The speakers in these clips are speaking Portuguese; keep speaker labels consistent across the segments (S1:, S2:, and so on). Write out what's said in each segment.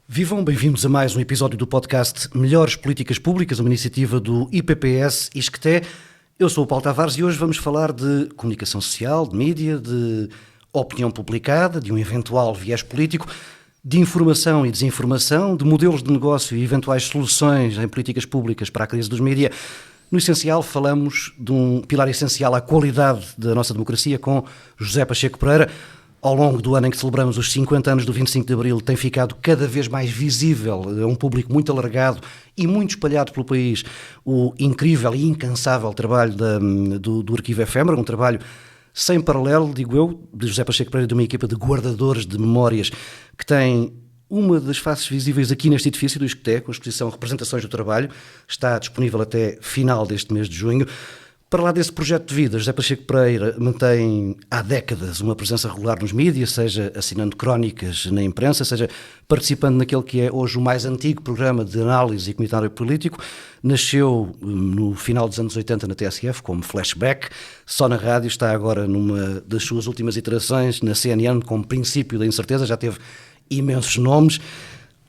S1: Vivam, bem-vindos a mais um episódio do podcast Melhores Políticas Públicas, uma iniciativa do IPPS ISCTE. Eu sou o Paulo Tavares e hoje vamos falar de comunicação social, de mídia, de opinião publicada, de um eventual viés político, de informação e desinformação, de modelos de negócio e eventuais soluções em políticas públicas para a crise dos mídia. No essencial, falamos de um pilar essencial à qualidade da nossa democracia com José Pacheco Pereira. Ao longo do ano em que celebramos os 50 anos do 25 de Abril, tem ficado cada vez mais visível a um público muito alargado e muito espalhado pelo país o incrível e incansável trabalho do Arquivo Efêmero, um trabalho sem paralelo, digo eu, de José Pacheco Pereira, de uma equipa de guardadores de memórias que tem uma das faces visíveis aqui neste edifício do ISCTE, com a exposição Representações do Trabalho, está disponível até final deste mês de junho. Para lá desse projeto de vida, José Pacheco Pereira mantém há décadas uma presença regular nos mídias, seja assinando crónicas na imprensa, seja participando naquele que é hoje o mais antigo programa de análise e comentário político. Nasceu no final dos anos 80 na TSF como Flashback, só na rádio, está agora numa das suas últimas iterações na CNN como Princípio da Incerteza, já teve imensos nomes.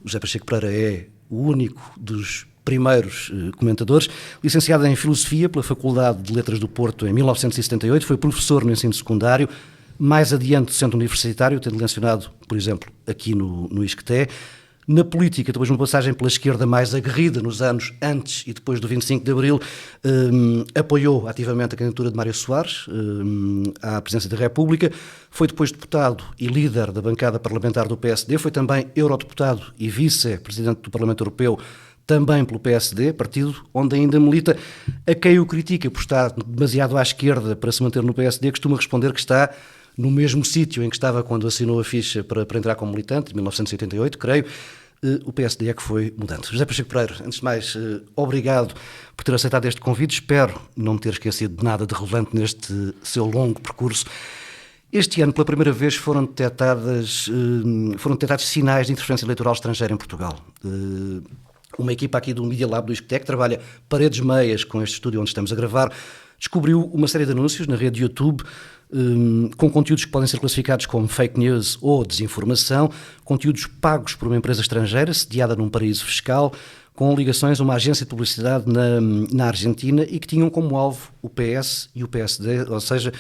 S1: José Pacheco Pereira é o único dos primeiros comentadores. Licenciado em Filosofia pela Faculdade de Letras do Porto em 1978, foi professor no ensino secundário, mais adiante docente universitário, tendo lecionado, por exemplo, aqui no ISCTE. Na política, depois de uma passagem pela esquerda mais aguerrida nos anos antes e depois do 25 de Abril, apoiou ativamente a candidatura de Mário Soares à presidência da República, foi depois deputado e líder da bancada parlamentar do PSD, foi também eurodeputado e vice-presidente do Parlamento Europeu, também pelo PSD, partido onde ainda milita. A quem o critica por estar demasiado à esquerda para se manter no PSD, costuma responder que está no mesmo sítio em que estava quando assinou a ficha para entrar como militante, em 1988, creio. O PSD é que foi mudando. José Pacheco Pereira, antes de mais, obrigado por ter aceitado este convite. Espero não me ter esquecido de nada de relevante neste seu longo percurso. Este ano, pela primeira vez, foram detectados sinais de interferência eleitoral estrangeira em Portugal. Uma equipa aqui do Media Lab do ISCTE, que trabalha paredes meias com este estúdio onde estamos a gravar, descobriu uma série de anúncios na rede YouTube com conteúdos que podem ser classificados como fake news ou desinformação, conteúdos pagos por uma empresa estrangeira sediada num paraíso fiscal, com ligações a uma agência de publicidade na Argentina e que tinham como alvo o PS e o PSD, ou seja,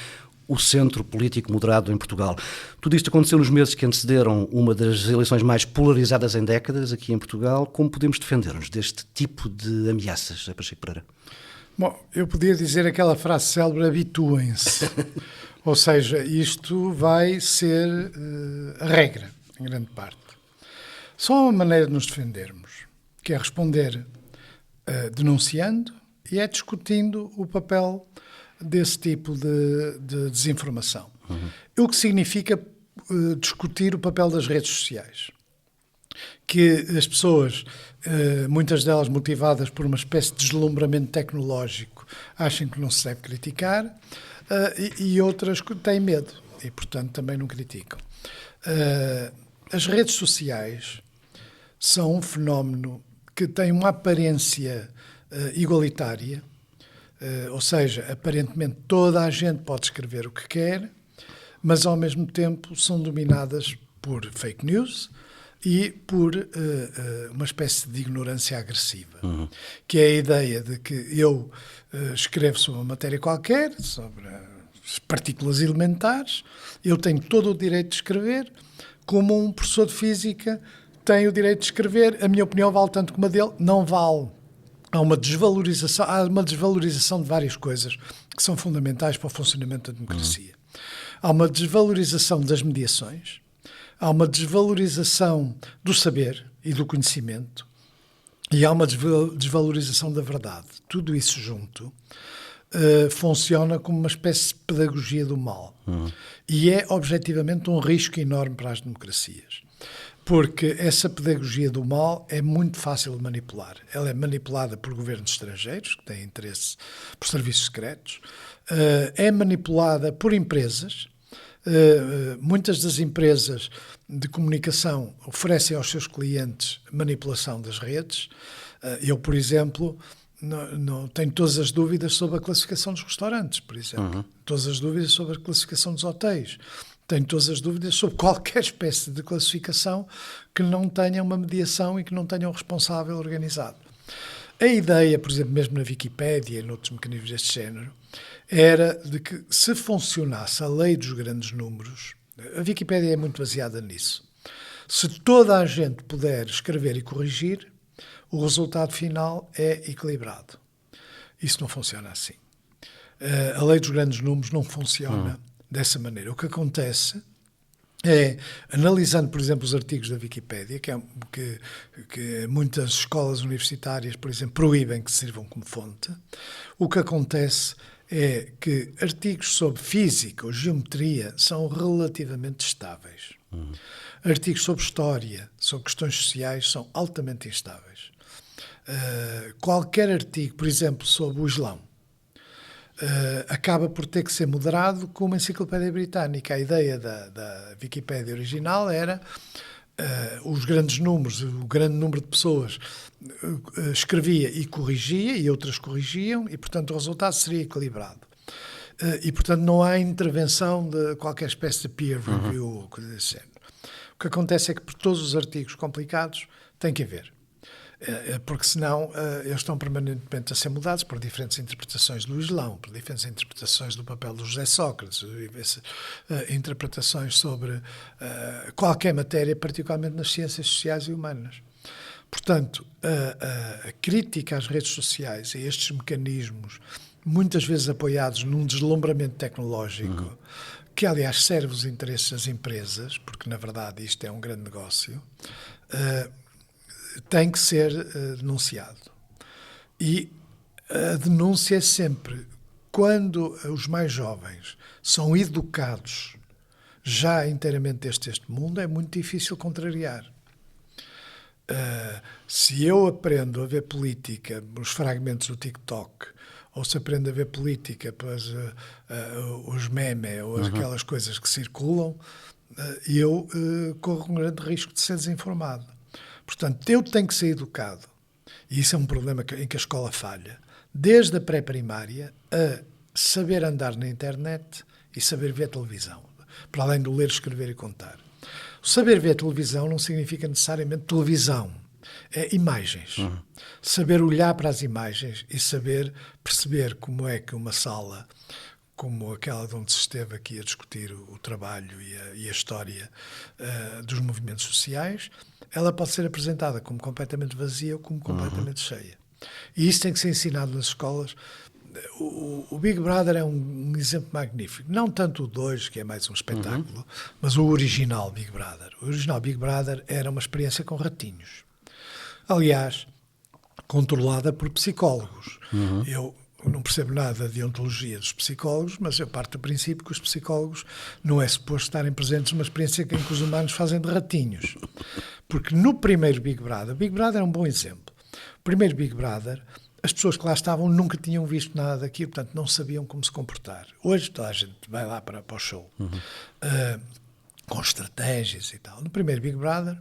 S1: o centro político moderado em Portugal. Tudo isto aconteceu nos meses que antecederam uma das eleições mais polarizadas em décadas aqui em Portugal. Como podemos defender-nos deste tipo de ameaças, José Pacheco Pereira?
S2: Bom, eu podia dizer aquela frase célebre, habituem-se. Ou seja, isto vai ser a regra, em grande parte. Só há uma maneira de nos defendermos, que é responder denunciando e é discutindo o papel desse tipo de desinformação. O que significa discutir o papel das redes sociais. Que as pessoas, muitas delas motivadas por uma espécie de deslumbramento tecnológico, acham que não se deve criticar, e outras têm medo e, portanto, também não criticam. As redes sociais são um fenómeno que tem uma aparência igualitária, ou seja, aparentemente toda a gente pode escrever o que quer, mas ao mesmo tempo são dominadas por fake news e por uma espécie de ignorância agressiva, que é a ideia de que eu escrevo sobre uma matéria qualquer, sobre as partículas elementares, eu tenho todo o direito de escrever, como um professor de física tem o direito de escrever, a minha opinião vale tanto como a dele, não vale. Há uma desvalorização de várias coisas que são fundamentais para o funcionamento da democracia. Há uma desvalorização das mediações, há uma desvalorização do saber e do conhecimento e há uma desvalorização da verdade. Tudo isso junto funciona como uma espécie de pedagogia do mal. E é, objetivamente, um risco enorme para as democracias. Porque essa pedagogia do mal é muito fácil de manipular. Ela é manipulada por governos estrangeiros, que têm interesse por serviços secretos, é manipulada por empresas. Muitas das empresas de comunicação oferecem aos seus clientes manipulação das redes. Eu, por exemplo, não tenho todas as dúvidas sobre a classificação dos restaurantes, por exemplo. Todas as dúvidas sobre a classificação dos hotéis. Tenho todas as dúvidas sobre qualquer espécie de classificação que não tenha uma mediação e que não tenha um responsável organizado. A ideia, por exemplo, mesmo na Wikipédia e noutros mecanismos deste género, era de que se funcionasse a lei dos grandes números, a Wikipédia é muito baseada nisso, se toda a gente puder escrever e corrigir, o resultado final é equilibrado. Isso não funciona assim. A lei dos grandes números não funciona dessa maneira. O que acontece é, analisando, por exemplo, os artigos da Wikipédia, que muitas escolas universitárias, por exemplo, proíbem que sirvam como fonte, o que acontece é que artigos sobre física ou geometria são relativamente estáveis. Artigos sobre história, sobre questões sociais, são altamente instáveis. Qualquer artigo, por exemplo, sobre o Islão, acaba por ter que ser moderado com uma enciclopédia britânica. A ideia da Wikipédia original era os grandes números, o grande número de pessoas escrevia e corrigia, e outras corrigiam, e, portanto, o resultado seria equilibrado. E, portanto, não há intervenção de qualquer espécie de peer review ou coisa desse género. O que acontece é que, por todos os artigos complicados, tem que haver. Porque senão eles estão permanentemente a ser mudados por diferentes interpretações do Islão, por diferentes interpretações do papel do José Sócrates, interpretações sobre qualquer matéria, particularmente nas ciências sociais e humanas. Portanto, a crítica às redes sociais e estes mecanismos, muitas vezes apoiados num deslumbramento tecnológico, que aliás serve os interesses das empresas, porque na verdade isto é um grande negócio, tem que ser denunciado. E a denúncia é sempre quando os mais jovens são educados já inteiramente deste mundo, é muito difícil contrariar. Se eu aprendo a ver política nos fragmentos do TikTok, ou se aprendo a ver política pelos os memes ou aquelas coisas que circulam, eu corro um grande risco de ser desinformado. Portanto, eu tenho que ser educado, e isso é um problema em que a escola falha, desde a pré-primária a saber andar na internet e saber ver televisão, para além do ler, escrever e contar. O saber ver televisão não significa necessariamente televisão, é imagens. Saber olhar para as imagens e saber perceber como é que uma sala, como aquela de onde se esteve aqui a discutir o trabalho e a história dos movimentos sociais, ela pode ser apresentada como completamente vazia ou como completamente cheia. E isso tem que ser ensinado nas escolas. O Big Brother é um exemplo magnífico. Não tanto o 2, que é mais um espetáculo, mas o original Big Brother. O original Big Brother era uma experiência com ratinhos. Aliás, controlada por psicólogos. Eu não percebo nada de ontologia dos psicólogos, mas eu parto do princípio que os psicólogos não é suposto estarem presentes numa experiência em que os humanos fazem de ratinhos. Porque no primeiro Big Brother é um bom exemplo. O primeiro Big Brother, as pessoas que lá estavam nunca tinham visto nada daquilo, portanto não sabiam como se comportar. Hoje toda a gente vai lá para o show, com estratégias e tal. No primeiro Big Brother,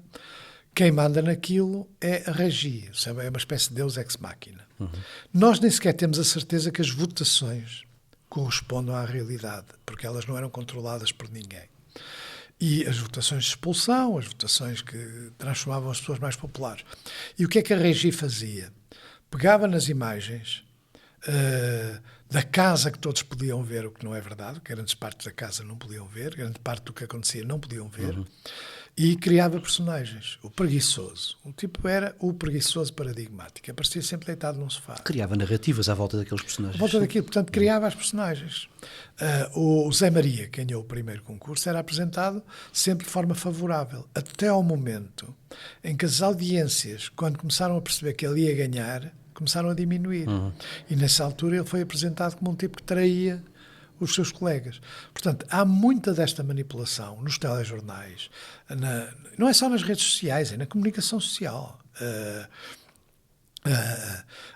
S2: quem manda naquilo é a regia, sabe? É uma espécie de Deus ex machina. Nós nem sequer temos a certeza que as votações correspondam à realidade, porque elas não eram controladas por ninguém. E as votações de expulsão, as votações que transformavam as pessoas mais populares. E o que é que a Regi fazia? Pegava nas imagens da casa que todos podiam ver, o que não é verdade, grandes partes da casa não podiam ver, grande parte do que acontecia não podiam ver, e criava personagens. O preguiçoso. O tipo era o preguiçoso paradigmático. Aparecia sempre deitado num sofá.
S1: Criava narrativas à volta daqueles personagens.
S2: À volta daquilo, portanto, criava as personagens. O Zé Maria, que ganhou o primeiro concurso, era apresentado sempre de forma favorável. Até ao momento em que as audiências, quando começaram a perceber que ele ia ganhar, começaram a diminuir. E nessa altura ele foi apresentado como um tipo que traía os seus colegas. Portanto, há muita desta manipulação nos telejornais, não é só nas redes sociais, é na comunicação social.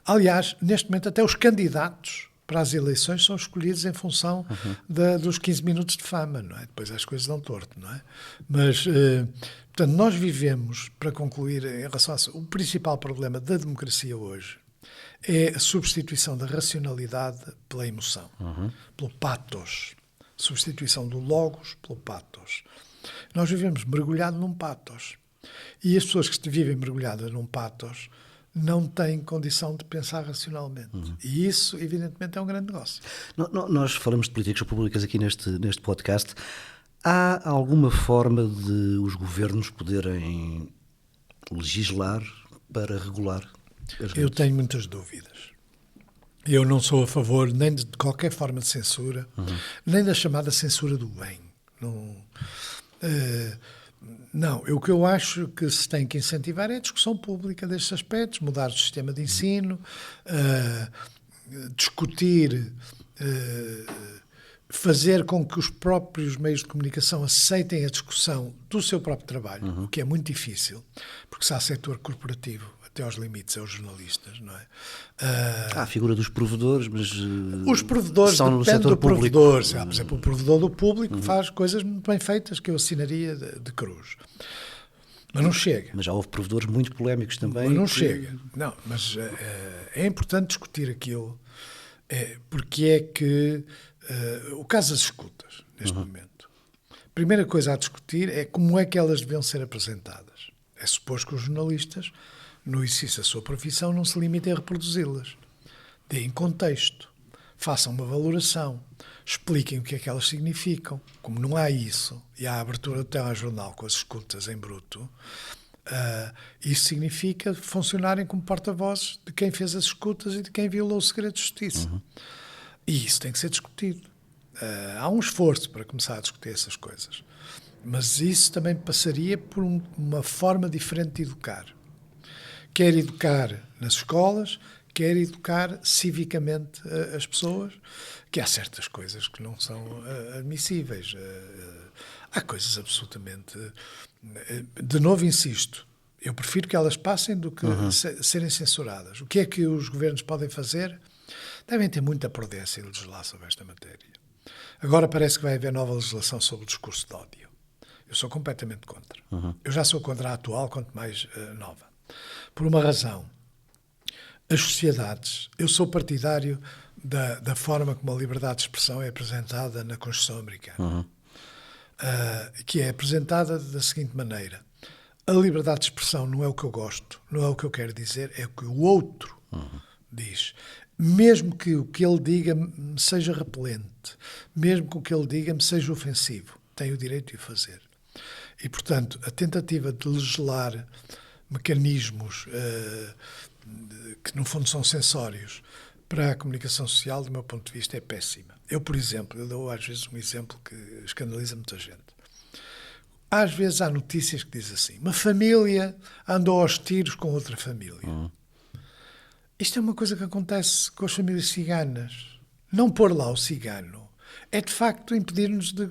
S2: Aliás, neste momento até os candidatos para as eleições são escolhidos em função dos 15 minutos de fama, não é? Depois as coisas dão torto, não é? Mas, portanto, nós vivemos, para concluir, em relação o principal problema da democracia hoje é a substituição da racionalidade pela emoção, pelo pathos. Substituição do logos pelo patos. Nós vivemos mergulhados num patos. E as pessoas que vivem mergulhadas num patos não têm condição de pensar racionalmente. E isso, evidentemente, é um grande negócio.
S1: Nós falamos de políticas públicas aqui neste podcast. Há alguma forma de os governos poderem legislar para regular as redes?
S2: Eu tenho muitas dúvidas. Eu não sou a favor nem de qualquer forma de censura, nem da chamada censura do bem. Não, o que eu acho que se tem que incentivar é a discussão pública destes aspectos, mudar o sistema de ensino, discutir, fazer com que os próprios meios de comunicação aceitem a discussão do seu próprio trabalho, o que é muito difícil, porque se há setor corporativo, até aos limites, é os jornalistas, não é?
S1: Há a figura dos provedores, mas
S2: os provedores
S1: são no
S2: depende
S1: setor
S2: do
S1: público.
S2: provedor. Por exemplo, o provedor do público faz coisas muito bem feitas que eu assinaria de cruz. Mas não chega.
S1: Mas já houve provedores muito polémicos também.
S2: Mas não chega. Não, mas é importante discutir aquilo, porque é que o caso das escutas, neste momento, a primeira coisa a discutir é como é que elas deviam ser apresentadas. É suposto que os jornalistas, no exercício da sua profissão, não se limitem a reproduzi-las. Deem contexto, façam uma valoração, expliquem o que é que elas significam. Como não há isso, e há a abertura do telejornal com as escutas em bruto, isso significa funcionarem como porta-vozes de quem fez as escutas e de quem violou o segredo de justiça. E isso tem que ser discutido. Há um esforço para começar a discutir essas coisas. Mas isso também passaria por uma forma diferente de educar. Quer educar nas escolas, quer educar civicamente as pessoas, que há certas coisas que não são admissíveis. Há coisas absolutamente... De novo, insisto, eu prefiro que elas passem do que serem censuradas. O que é que os governos podem fazer? Devem ter muita prudência em legislar sobre esta matéria. Agora parece que vai haver nova legislação sobre o discurso de ódio. Eu sou completamente contra. Eu já sou contra a atual, quanto mais nova. Por uma razão. As sociedades... Eu sou partidário da forma como a liberdade de expressão é apresentada na Constituição Americana. Que é apresentada da seguinte maneira. A liberdade de expressão não é o que eu gosto, não é o que eu quero dizer, é o que o outro diz. Mesmo que o que ele diga me seja repelente, mesmo que o que ele diga me seja ofensivo, tenho o direito de o fazer. E, portanto, a tentativa de legislar mecanismos que, no fundo, são censórios para a comunicação social, do meu ponto de vista, é péssima. Eu, por exemplo, eu dou às vezes um exemplo que escandaliza muita gente. Às vezes há notícias que dizem assim, uma família andou aos tiros com outra família. Isto é uma coisa que acontece com as famílias ciganas. Não pôr lá o cigano é, de facto, impedir-nos de...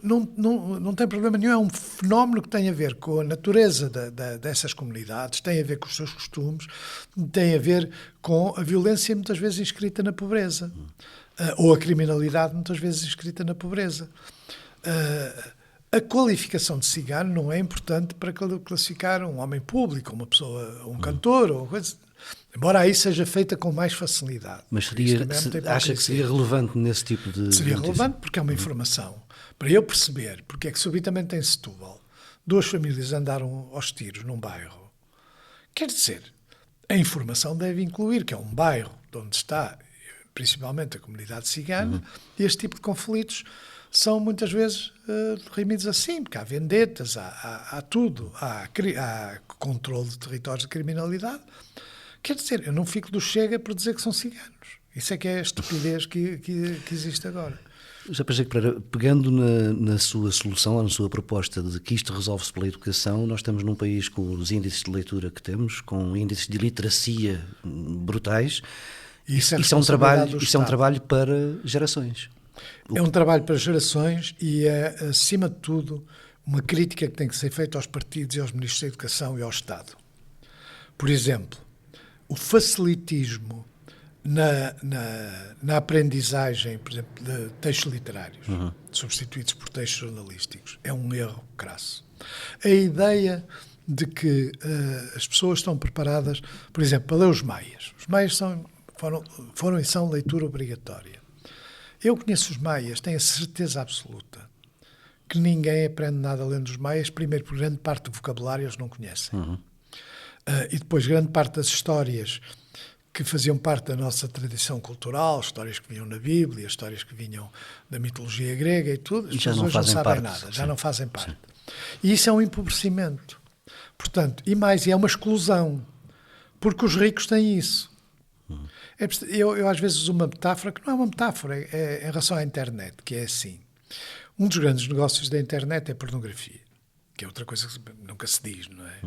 S2: Não tem problema nenhum, é um fenómeno que tem a ver com a natureza dessas comunidades, tem a ver com os seus costumes, tem a ver com a violência muitas vezes inscrita na pobreza, ou a criminalidade muitas vezes inscrita na pobreza. A qualificação de cigano não é importante para classificar um homem público, uma pessoa, um cantor, ou coisa... Embora aí seja feita com mais facilidade.
S1: Mas acha que seria relevante nesse tipo de
S2: Seria
S1: notícia?
S2: relevante porque é uma informação. Para eu perceber porque é que subitamente em Setúbal duas famílias andaram aos tiros num bairro, quer dizer, a informação deve incluir que é um bairro onde está principalmente a comunidade cigana e este tipo de conflitos são muitas vezes remidos assim, porque há vendetas, há tudo, há controle de territórios de criminalidade. Quer dizer, eu não fico do Chega por dizer que são ciganos. Isso é que é a estupidez que existe agora.
S1: Já pensei que, pegando na sua solução, ou na sua proposta de que isto resolve-se pela educação, nós estamos num país com os índices de leitura que temos, com índices de literacia brutais. Isso é um trabalho para gerações.
S2: É um trabalho para gerações e é, acima de tudo, uma crítica que tem que ser feita aos partidos e aos ministros da Educação e ao Estado. Por exemplo, o facilitismo na aprendizagem, por exemplo, de textos literários, substituídos por textos jornalísticos, é um erro crasso. A ideia de que as pessoas estão preparadas, por exemplo, para ler os Maias. Os Maias foram e são leitura obrigatória. Eu conheço os maias, tenho a certeza absoluta que ninguém aprende nada lendo os maias, primeiro porque grande parte do vocabulário eles não conhecem. E depois grande parte das histórias que faziam parte da nossa tradição cultural, histórias que vinham na Bíblia, histórias que vinham da mitologia grega e tudo, as pessoas hoje não sabem nada, já não fazem parte. E isso é um empobrecimento. Portanto, e é uma exclusão, porque os ricos têm isso. Eu às vezes uso uma metáfora, que não é uma metáfora, é em relação à internet, que é assim. Um dos grandes negócios da internet é a pornografia, que é outra coisa que nunca se diz, não é?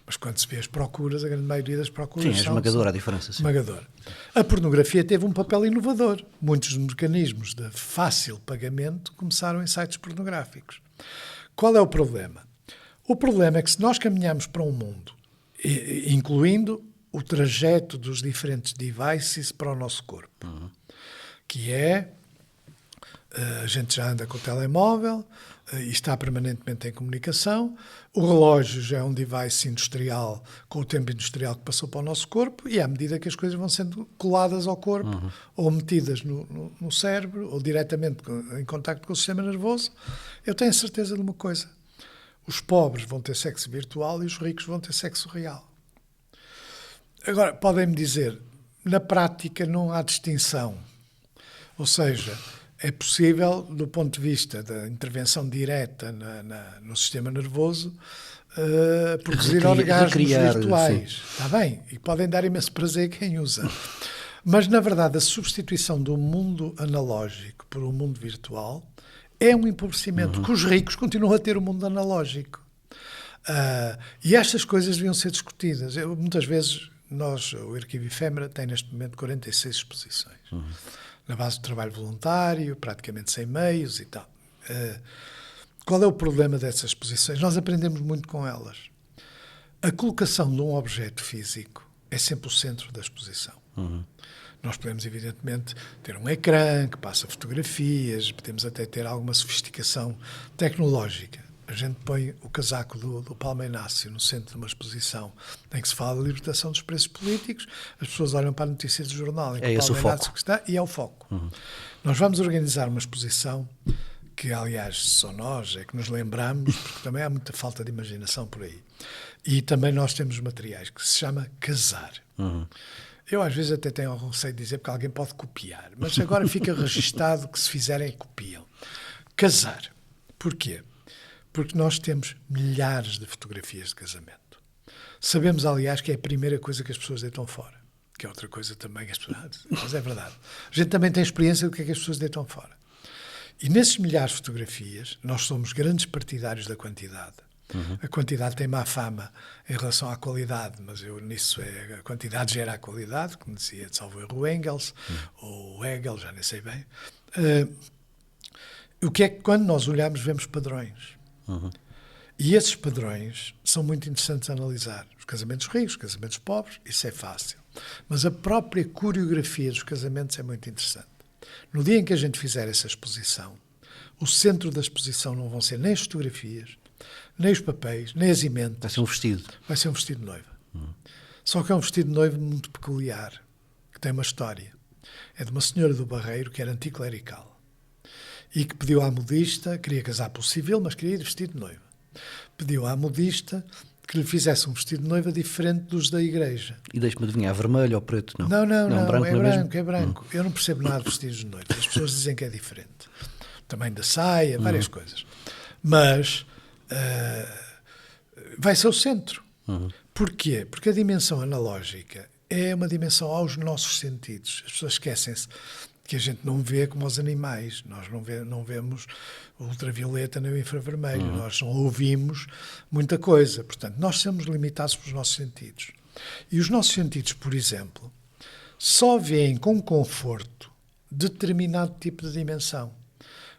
S2: Mas quando se vê as procuras, a grande maioria das procuras
S1: Sim, é esmagadora a diferença. Sim.
S2: Esmagadora. A pornografia teve um papel inovador. Muitos mecanismos de fácil pagamento começaram em sites pornográficos. Qual é o problema? O problema é que se nós caminhamos para um mundo, incluindo o trajeto dos diferentes devices para o nosso corpo, que é, a gente já anda com o telemóvel e está permanentemente em comunicação, o relógio já é um device industrial com o tempo industrial que passou para o nosso corpo, e à medida que as coisas vão sendo coladas ao corpo ou metidas no cérebro ou diretamente em contacto com o sistema nervoso, eu tenho certeza de uma coisa: os pobres vão ter sexo virtual e os ricos vão ter sexo real. Agora, podem-me dizer, na prática não há distinção. Ou seja, é possível, do ponto de vista da intervenção direta no sistema nervoso, produzir orgasmos virtuais. Sim. Está bem, e podem dar imenso prazer a quem usa. Mas, na verdade, a substituição do mundo analógico por um mundo virtual é um empobrecimento, que os ricos continuam a ter o mundo analógico. E estas coisas deviam ser discutidas. Muitas vezes, o Arquivo Efêmera tem neste momento 46 exposições. Na base do trabalho voluntário, praticamente sem meios e tal. Qual é o problema dessas exposições? Nós aprendemos muito com elas. A colocação de um objeto físico é sempre o centro da exposição. Nós podemos, evidentemente, ter um ecrã que passa fotografias, podemos até ter alguma sofisticação tecnológica. A gente põe o casaco do Paulo Inácio no centro de uma exposição em que se fala da libertação dos presos políticos, as pessoas olham para a notícia do jornal em que o Paulo Inácio está, e é o foco. Nós vamos organizar uma exposição que, aliás, só nós é que nos lembramos, porque também há muita falta de imaginação por aí. E também nós temos materiais que se chama Casar. Eu às vezes até tenho algum receio de dizer, porque alguém pode copiar, mas agora fica registado que se fizerem, copiam. Casar. Porquê? Porque nós temos milhares de fotografias de casamento. Sabemos, aliás, que é a primeira coisa que as pessoas deitam fora, que é outra coisa também que as pessoas... Mas é verdade. A gente também tem experiência do que é que as pessoas deitam fora. E nesses milhares de fotografias, nós somos grandes partidários da quantidade. A quantidade tem má fama em relação à qualidade, mas a quantidade gera a qualidade, como dizia, salvo erro, o Engels, ou o Hegel, já nem sei bem. O que é que, quando nós olhamos, vemos padrões. E esses padrões são muito interessantes a analisar. Os casamentos ricos, os casamentos pobres, isso é fácil. Mas a própria coreografia dos casamentos é muito interessante. No dia em que a gente fizer essa exposição, o centro da exposição não vão ser nem as fotografias, nem os papéis, nem as emendas.
S1: Vai ser um vestido.
S2: Vai ser um vestido de noiva. Só que é um vestido de noiva muito peculiar, que tem uma história. É de uma senhora do Barreiro que era anticlerical e que pediu à modista, queria casar pelo civil, mas queria ir vestido de noiva. Pediu à modista que lhe fizesse um vestido de noiva diferente dos da igreja.
S1: E deixe-me adivinhar, vermelho ou preto? Não,
S2: branco,
S1: é
S2: branco, é branco. Eu não percebo nada de vestidos de noiva. As pessoas dizem que é diferente. O tamanho da saia, várias coisas. Mas vai ser o centro. Porquê? Porque a dimensão analógica é uma dimensão aos nossos sentidos. As pessoas esquecem-se que a gente não vê como os animais. Nós não vemos o ultravioleta nem o infravermelho. Nós não ouvimos muita coisa. Portanto, nós somos limitados pelos nossos sentidos. E os nossos sentidos, por exemplo, só veem com conforto determinado tipo de dimensão.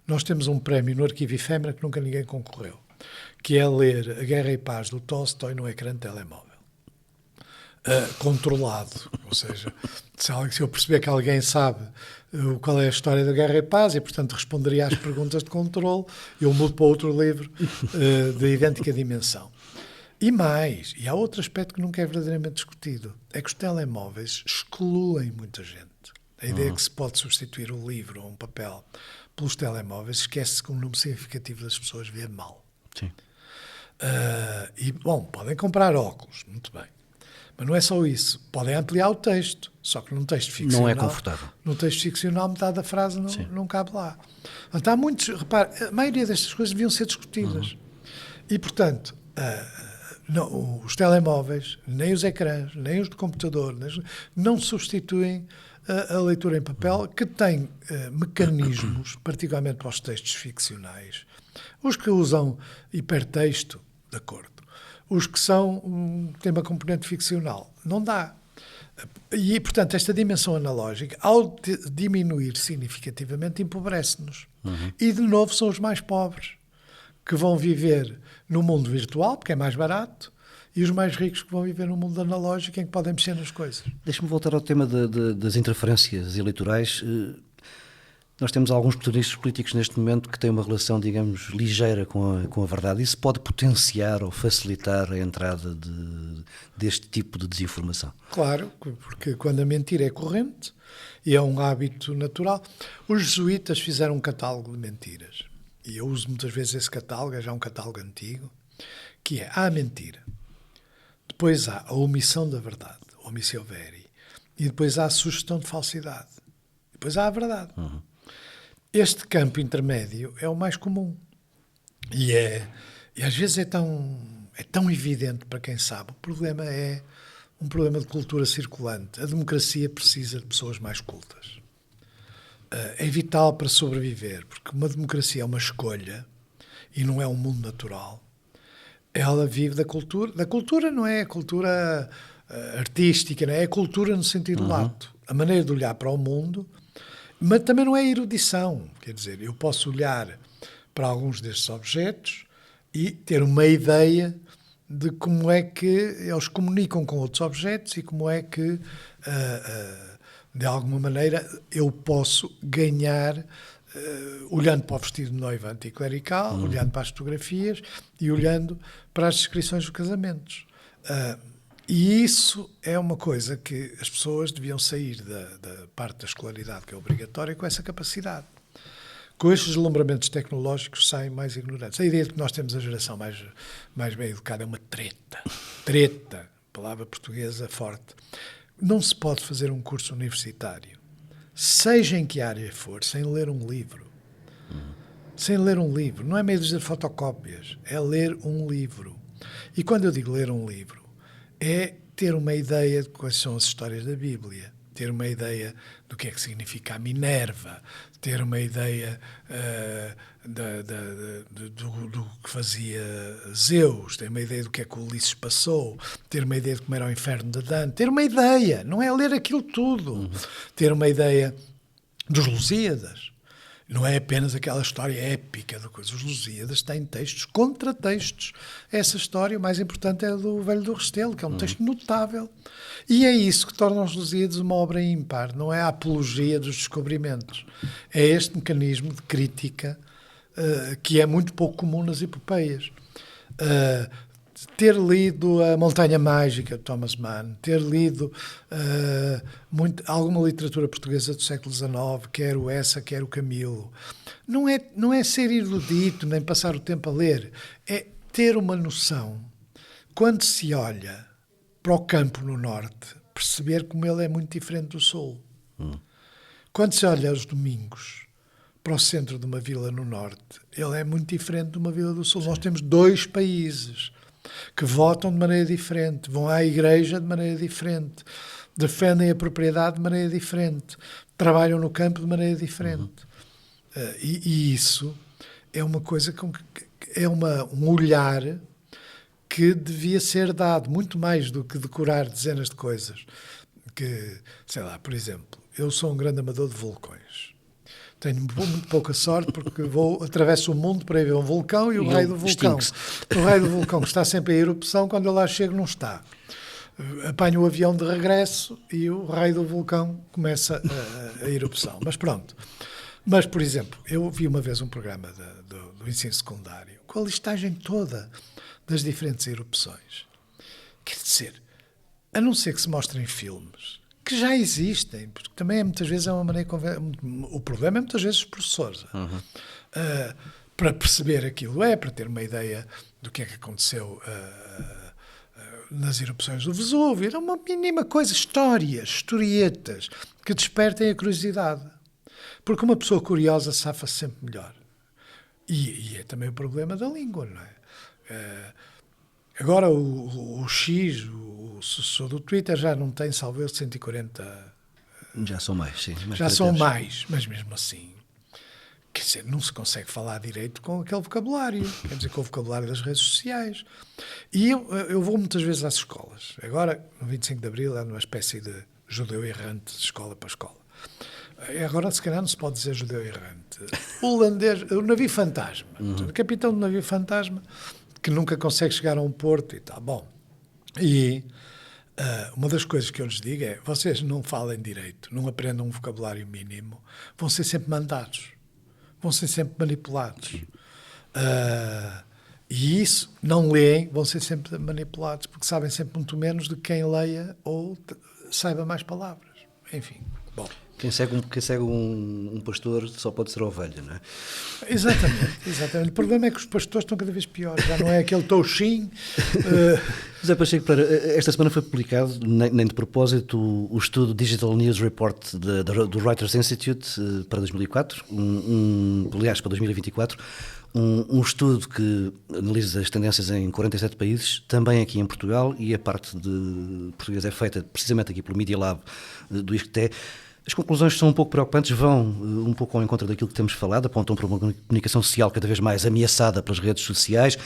S2: Nós temos um prémio no Arquivo Efêmera que nunca ninguém concorreu, que é ler A Guerra e Paz do Tolstói no ecrã de telemóvel. Controlado, ou seja, se eu perceber que alguém sabe qual é a história da Guerra e Paz e, portanto, responderia às perguntas de controle, eu mudo para outro livro de idêntica dimensão. E mais, e há outro aspecto que nunca é verdadeiramente discutido, é que os telemóveis excluem muita gente. A ideia que se pode substituir o livro ou um papel pelos telemóveis, esquece que um número significativo das pessoas vê mal.
S1: Sim.
S2: Bom, podem comprar óculos, muito bem. Mas não é só isso. Podem ampliar o texto, só que num texto ficcional...
S1: Não é confortável.
S2: Num texto ficcional, metade da frase não cabe lá. Então, há muitos... Repare, a maioria destas coisas deviam ser discutidas. E, portanto, os telemóveis, nem os ecrãs, nem os de computador, não substituem a leitura em papel, que tem mecanismos, particularmente para os textos ficcionais. Os que usam hipertexto, de acordo. Os que têm uma componente ficcional, não dá. E, portanto, esta dimensão analógica, ao diminuir significativamente, empobrece-nos. E, de novo, são os mais pobres, que vão viver no mundo virtual, porque é mais barato, e os mais ricos que vão viver no mundo analógico, em que podem mexer nas coisas.
S1: Deixa-me voltar ao tema das interferências eleitorais. Nós temos alguns protagonistas políticos neste momento que têm uma relação, digamos, ligeira com a verdade. Isso pode potenciar ou facilitar a entrada deste tipo de desinformação?
S2: Claro, porque quando a mentira é corrente e é um hábito natural. Os jesuítas fizeram um catálogo de mentiras. E eu uso muitas vezes esse catálogo, é já um catálogo antigo, que há a mentira. Depois há a omissão da verdade, omissio veri. E depois há a sugestão de falsidade. Depois há a verdade. Este campo intermédio é o mais comum. E às vezes é tão evidente para quem sabe. O problema é um problema de cultura circulante. A democracia precisa de pessoas mais cultas. É vital para sobreviver, porque uma democracia é uma escolha e não é um mundo natural. Ela vive da cultura. Da cultura não é a cultura artística, não é a cultura no sentido lato. A maneira de olhar para o mundo... Mas também não é erudição, quer dizer, eu posso olhar para alguns destes objetos e ter uma ideia de como é que eles comunicam com outros objetos e como é que, de alguma maneira, eu posso ganhar, olhando para o vestido de noiva anticlerical, olhando para as fotografias e olhando para as descrições dos casamentos. E isso é uma coisa que as pessoas deviam sair da parte da escolaridade, que é obrigatória, com essa capacidade. Com estes deslumbramentos tecnológicos saem mais ignorantes. A ideia de que nós temos a geração mais bem educada é uma treta. Treta, palavra portuguesa forte. Não se pode fazer um curso universitário, seja em que área for, sem ler um livro. Sem ler um livro. Não é meio de dizer fotocópias, é ler um livro. E quando eu digo ler um livro, é ter uma ideia de quais são as histórias da Bíblia, ter uma ideia do que é que significa a Minerva, ter uma ideia do que fazia Zeus, ter uma ideia do que é que o Ulisses passou, ter uma ideia de como era o inferno de Dante, ter uma ideia, não é ler aquilo tudo, ter uma ideia dos Lusíadas. Não é apenas aquela história épica da coisa. Os Lusíadas têm textos, contratextos. Essa história, o mais importante, é a do Velho do Restelo, que é um texto notável. E é isso que torna os Lusíadas uma obra ímpar. Não é a apologia dos descobrimentos. É este mecanismo de crítica que é muito pouco comum nas epopeias. Ter lido A Montanha Mágica, de Thomas Mann, ter lido alguma literatura portuguesa do século XIX, quer o Essa, quer o Camilo, não é ser erudito, nem passar o tempo a ler, é ter uma noção, quando se olha para o campo no norte, perceber como ele é muito diferente do sul. Quando se olha aos domingos para o centro de uma vila no norte, ele é muito diferente de uma vila do sul. Sim. Nós temos 2 países que votam de maneira diferente, vão à igreja de maneira diferente, defendem a propriedade de maneira diferente, trabalham no campo de maneira diferente. E isso é uma coisa é um olhar que devia ser dado, muito mais do que decorar dezenas de coisas. Que, sei lá, por exemplo, eu sou um grande amador de vulcões. Tenho muito pouca sorte porque atravesso o mundo para ir ver um vulcão e o raio do vulcão. O raio do vulcão está sempre em erupção, quando eu lá chego não está. Apanho o avião de regresso e o raio do vulcão começa a erupção. Mas pronto. Mas, por exemplo, eu vi uma vez um programa do ensino secundário com a listagem toda das diferentes erupções. Quer dizer, a não ser que se mostrem filmes que que já existem, porque também muitas vezes é uma maneira... O problema é muitas vezes os professores. Para perceber aquilo para ter uma ideia do que é que aconteceu nas erupções do Vesúvio. Era uma mínima coisa, historietas, que despertem a curiosidade. Porque uma pessoa curiosa safa-se sempre melhor. E é também o problema da língua, não é? Agora o X, o sucessor do Twitter, já não tem, salvo erro, 140...
S1: Já são mais, sim.
S2: Já são mais, mas mesmo assim, quer dizer, não se consegue falar direito com aquele vocabulário, quer dizer, com o vocabulário das redes sociais. E eu vou muitas vezes às escolas. Agora, no 25 de Abril, é uma espécie de judeu errante de escola para escola. Agora, se calhar, não se pode dizer judeu errante. Holandês, o navio fantasma. O capitão do navio fantasma, que nunca consegue chegar a um porto e tal. Bom, e uma das coisas que eu lhes digo é: vocês não falem direito, não aprendam um vocabulário mínimo, vão ser sempre mandados, vão ser sempre manipulados. E isso, não leem, vão ser sempre manipulados, porque sabem sempre muito menos de quem leia ou saiba mais palavras. Enfim, bom.
S1: Quem segue um pastor só pode ser ovelha, não é?
S2: Exatamente. O problema é que os pastores estão cada vez piores. Já não é aquele touchinho.
S1: José Pacheco, esta semana foi publicado, nem de propósito, o estudo Digital News Report do Reuters Institute para 2004, aliás, para 2024, um estudo que analisa as tendências em 47 países, também aqui em Portugal, e a parte de português é feita precisamente aqui pelo Media Lab do ISCTE. As conclusões são um pouco preocupantes, vão um pouco ao encontro daquilo que temos falado, apontam para uma comunicação social cada vez mais ameaçada pelas redes sociais,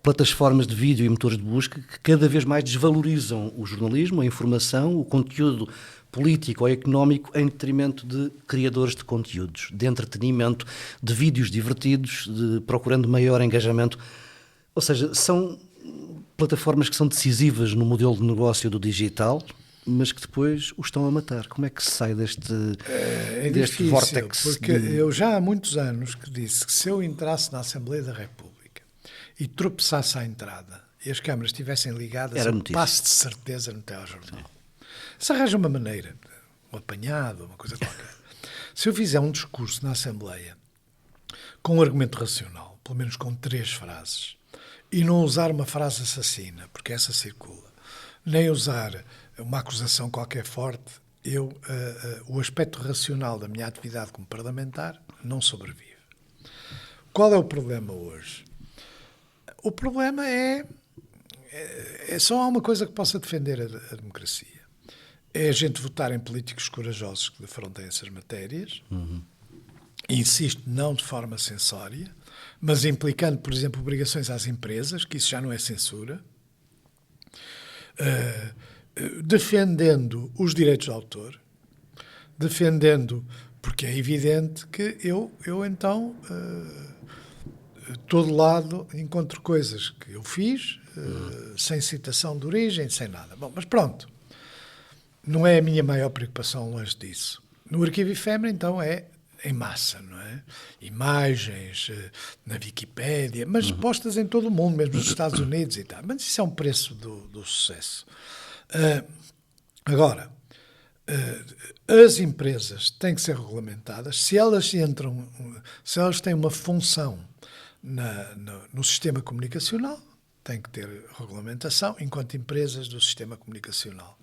S1: plataformas de vídeo e motores de busca que cada vez mais desvalorizam o jornalismo, a informação, o conteúdo político ou económico em detrimento de criadores de conteúdos, de entretenimento, de vídeos divertidos, procurando maior engajamento. Ou seja, são plataformas que são decisivas no modelo de negócio do digital, mas que depois o estão a matar. Como é que se sai deste
S2: difícil,
S1: vórtex?
S2: Porque eu já há muitos anos que disse que se eu entrasse na Assembleia da República e tropeçasse à entrada e as câmaras estivessem ligadas, eu passo de certeza no telejornal. Se arranja uma maneira, um apanhado, uma coisa qualquer. Se eu fizer um discurso na Assembleia com um argumento racional, pelo menos com 3 frases, e não usar uma frase assassina, porque essa circula, nem usar uma acusação qualquer forte, o aspecto racional da minha atividade como parlamentar não sobrevive. Qual é o problema hoje? O problema é só há uma coisa que possa defender a democracia. É a gente votar em políticos corajosos que defrontem essas matérias, insisto, não de forma censória, mas implicando, por exemplo, obrigações às empresas, que isso já não é censura, defendendo os direitos de autor, defendendo, porque é evidente que eu então, todo lado, encontro coisas que eu fiz, sem citação de origem, sem nada. Bom, mas pronto, não é a minha maior preocupação, longe disso. No arquivo efêmero, então, é em massa, não é? Imagens na Wikipédia, mas postas em todo o mundo, mesmo nos Estados Unidos e tal. Mas isso é um preço do sucesso. Agora, as empresas têm que ser regulamentadas. Se elas têm uma função no sistema comunicacional, têm que ter regulamentação enquanto empresas do sistema comunicacional.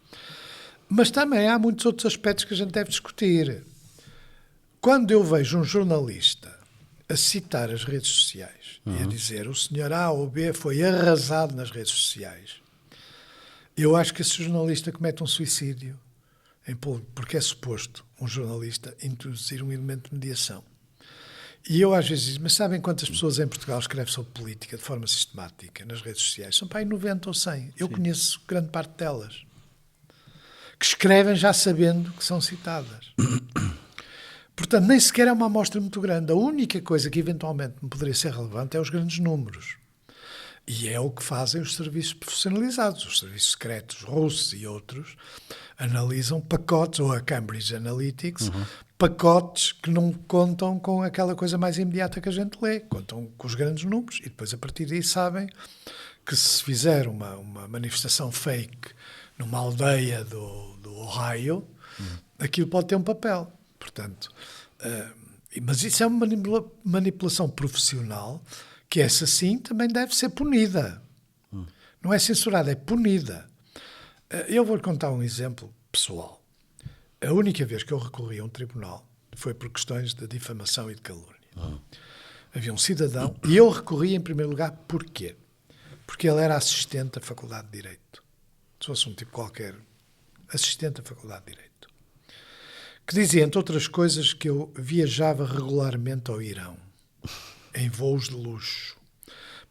S2: Mas também há muitos outros aspectos que a gente deve discutir. Quando eu vejo um jornalista a citar as redes sociais e a dizer o senhor A ou B foi arrasado nas redes sociais, eu acho que esse jornalista comete um suicídio, porque é suposto um jornalista introduzir um elemento de mediação. E eu às vezes digo, mas sabem quantas pessoas em Portugal escrevem sobre política de forma sistemática nas redes sociais? São para aí 90 ou 100. Eu conheço grande parte delas, que escrevem já sabendo que são citadas. Portanto, nem sequer é uma amostra muito grande. A única coisa que eventualmente me poderia ser relevante é os grandes números. E é o que fazem os serviços profissionalizados. Os serviços secretos russos e outros analisam pacotes, ou a Cambridge Analytics, pacotes que não contam com aquela coisa mais imediata que a gente lê. Contam com os grandes números e depois, a partir daí, sabem que se fizer uma manifestação fake numa aldeia do Ohio, aquilo pode ter um papel. Portanto, mas isso é uma manipulação profissional que, essa sim, também deve ser punida. Não é censurada, é punida. Eu vou-lhe contar um exemplo pessoal. A única vez que eu recorri a um tribunal foi por questões de difamação e de calúnia. Havia um cidadão, e eu recorri em primeiro lugar, porquê? Porque ele era assistente da Faculdade de Direito. Se fosse um tipo qualquer, assistente da Faculdade de Direito. Que dizia, entre outras coisas, que eu viajava regularmente ao Irão, em voos de luxo,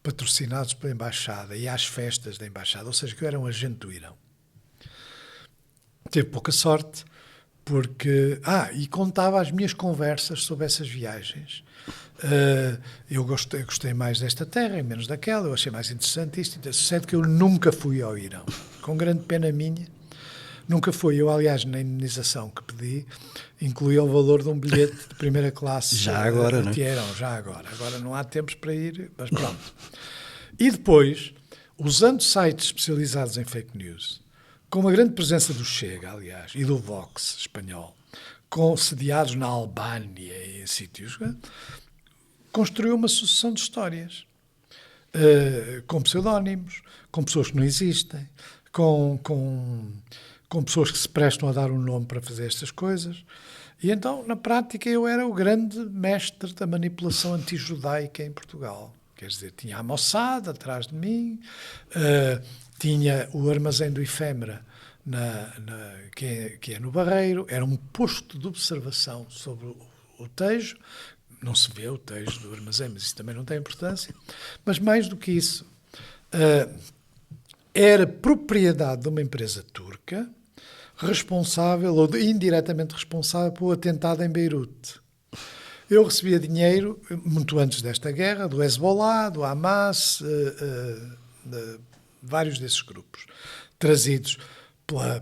S2: patrocinados pela Embaixada, e às festas da Embaixada, ou seja, que eu era um agente do Irão. Teve pouca sorte, porque... e contava as minhas conversas sobre essas viagens. Eu gostei mais desta terra e menos daquela, eu achei mais interessante isto. Então, sucede que eu nunca fui ao Irão, com grande pena minha. Nunca fui. Eu, aliás, na indenização que pedi, incluí o valor de um bilhete de primeira classe.
S1: Já agora, não é?
S2: Já agora. Agora não há tempos para ir, mas pronto. E depois, usando sites especializados em fake news, com uma grande presença do Chega, aliás, e do Vox espanhol, sediados na Albânia e em sítios, construiu uma sucessão de histórias, com pseudónimos, com pessoas que não existem, com pessoas que se prestam a dar um nome para fazer estas coisas. E então, na prática, eu era o grande mestre da manipulação antijudaica em Portugal. Quer dizer, tinha a Mossad atrás de mim, tinha o armazém do Efêmera, que é no Barreiro, era um posto de observação sobre o Tejo. Não se vê o Tejo do armazém, mas isso também não tem importância. Mas mais do que isso, era propriedade de uma empresa turca, responsável, ou indiretamente responsável, pelo atentado em Beirute. Eu recebia dinheiro, muito antes desta guerra, do Hezbollah, do Hamas, de vários desses grupos, trazidos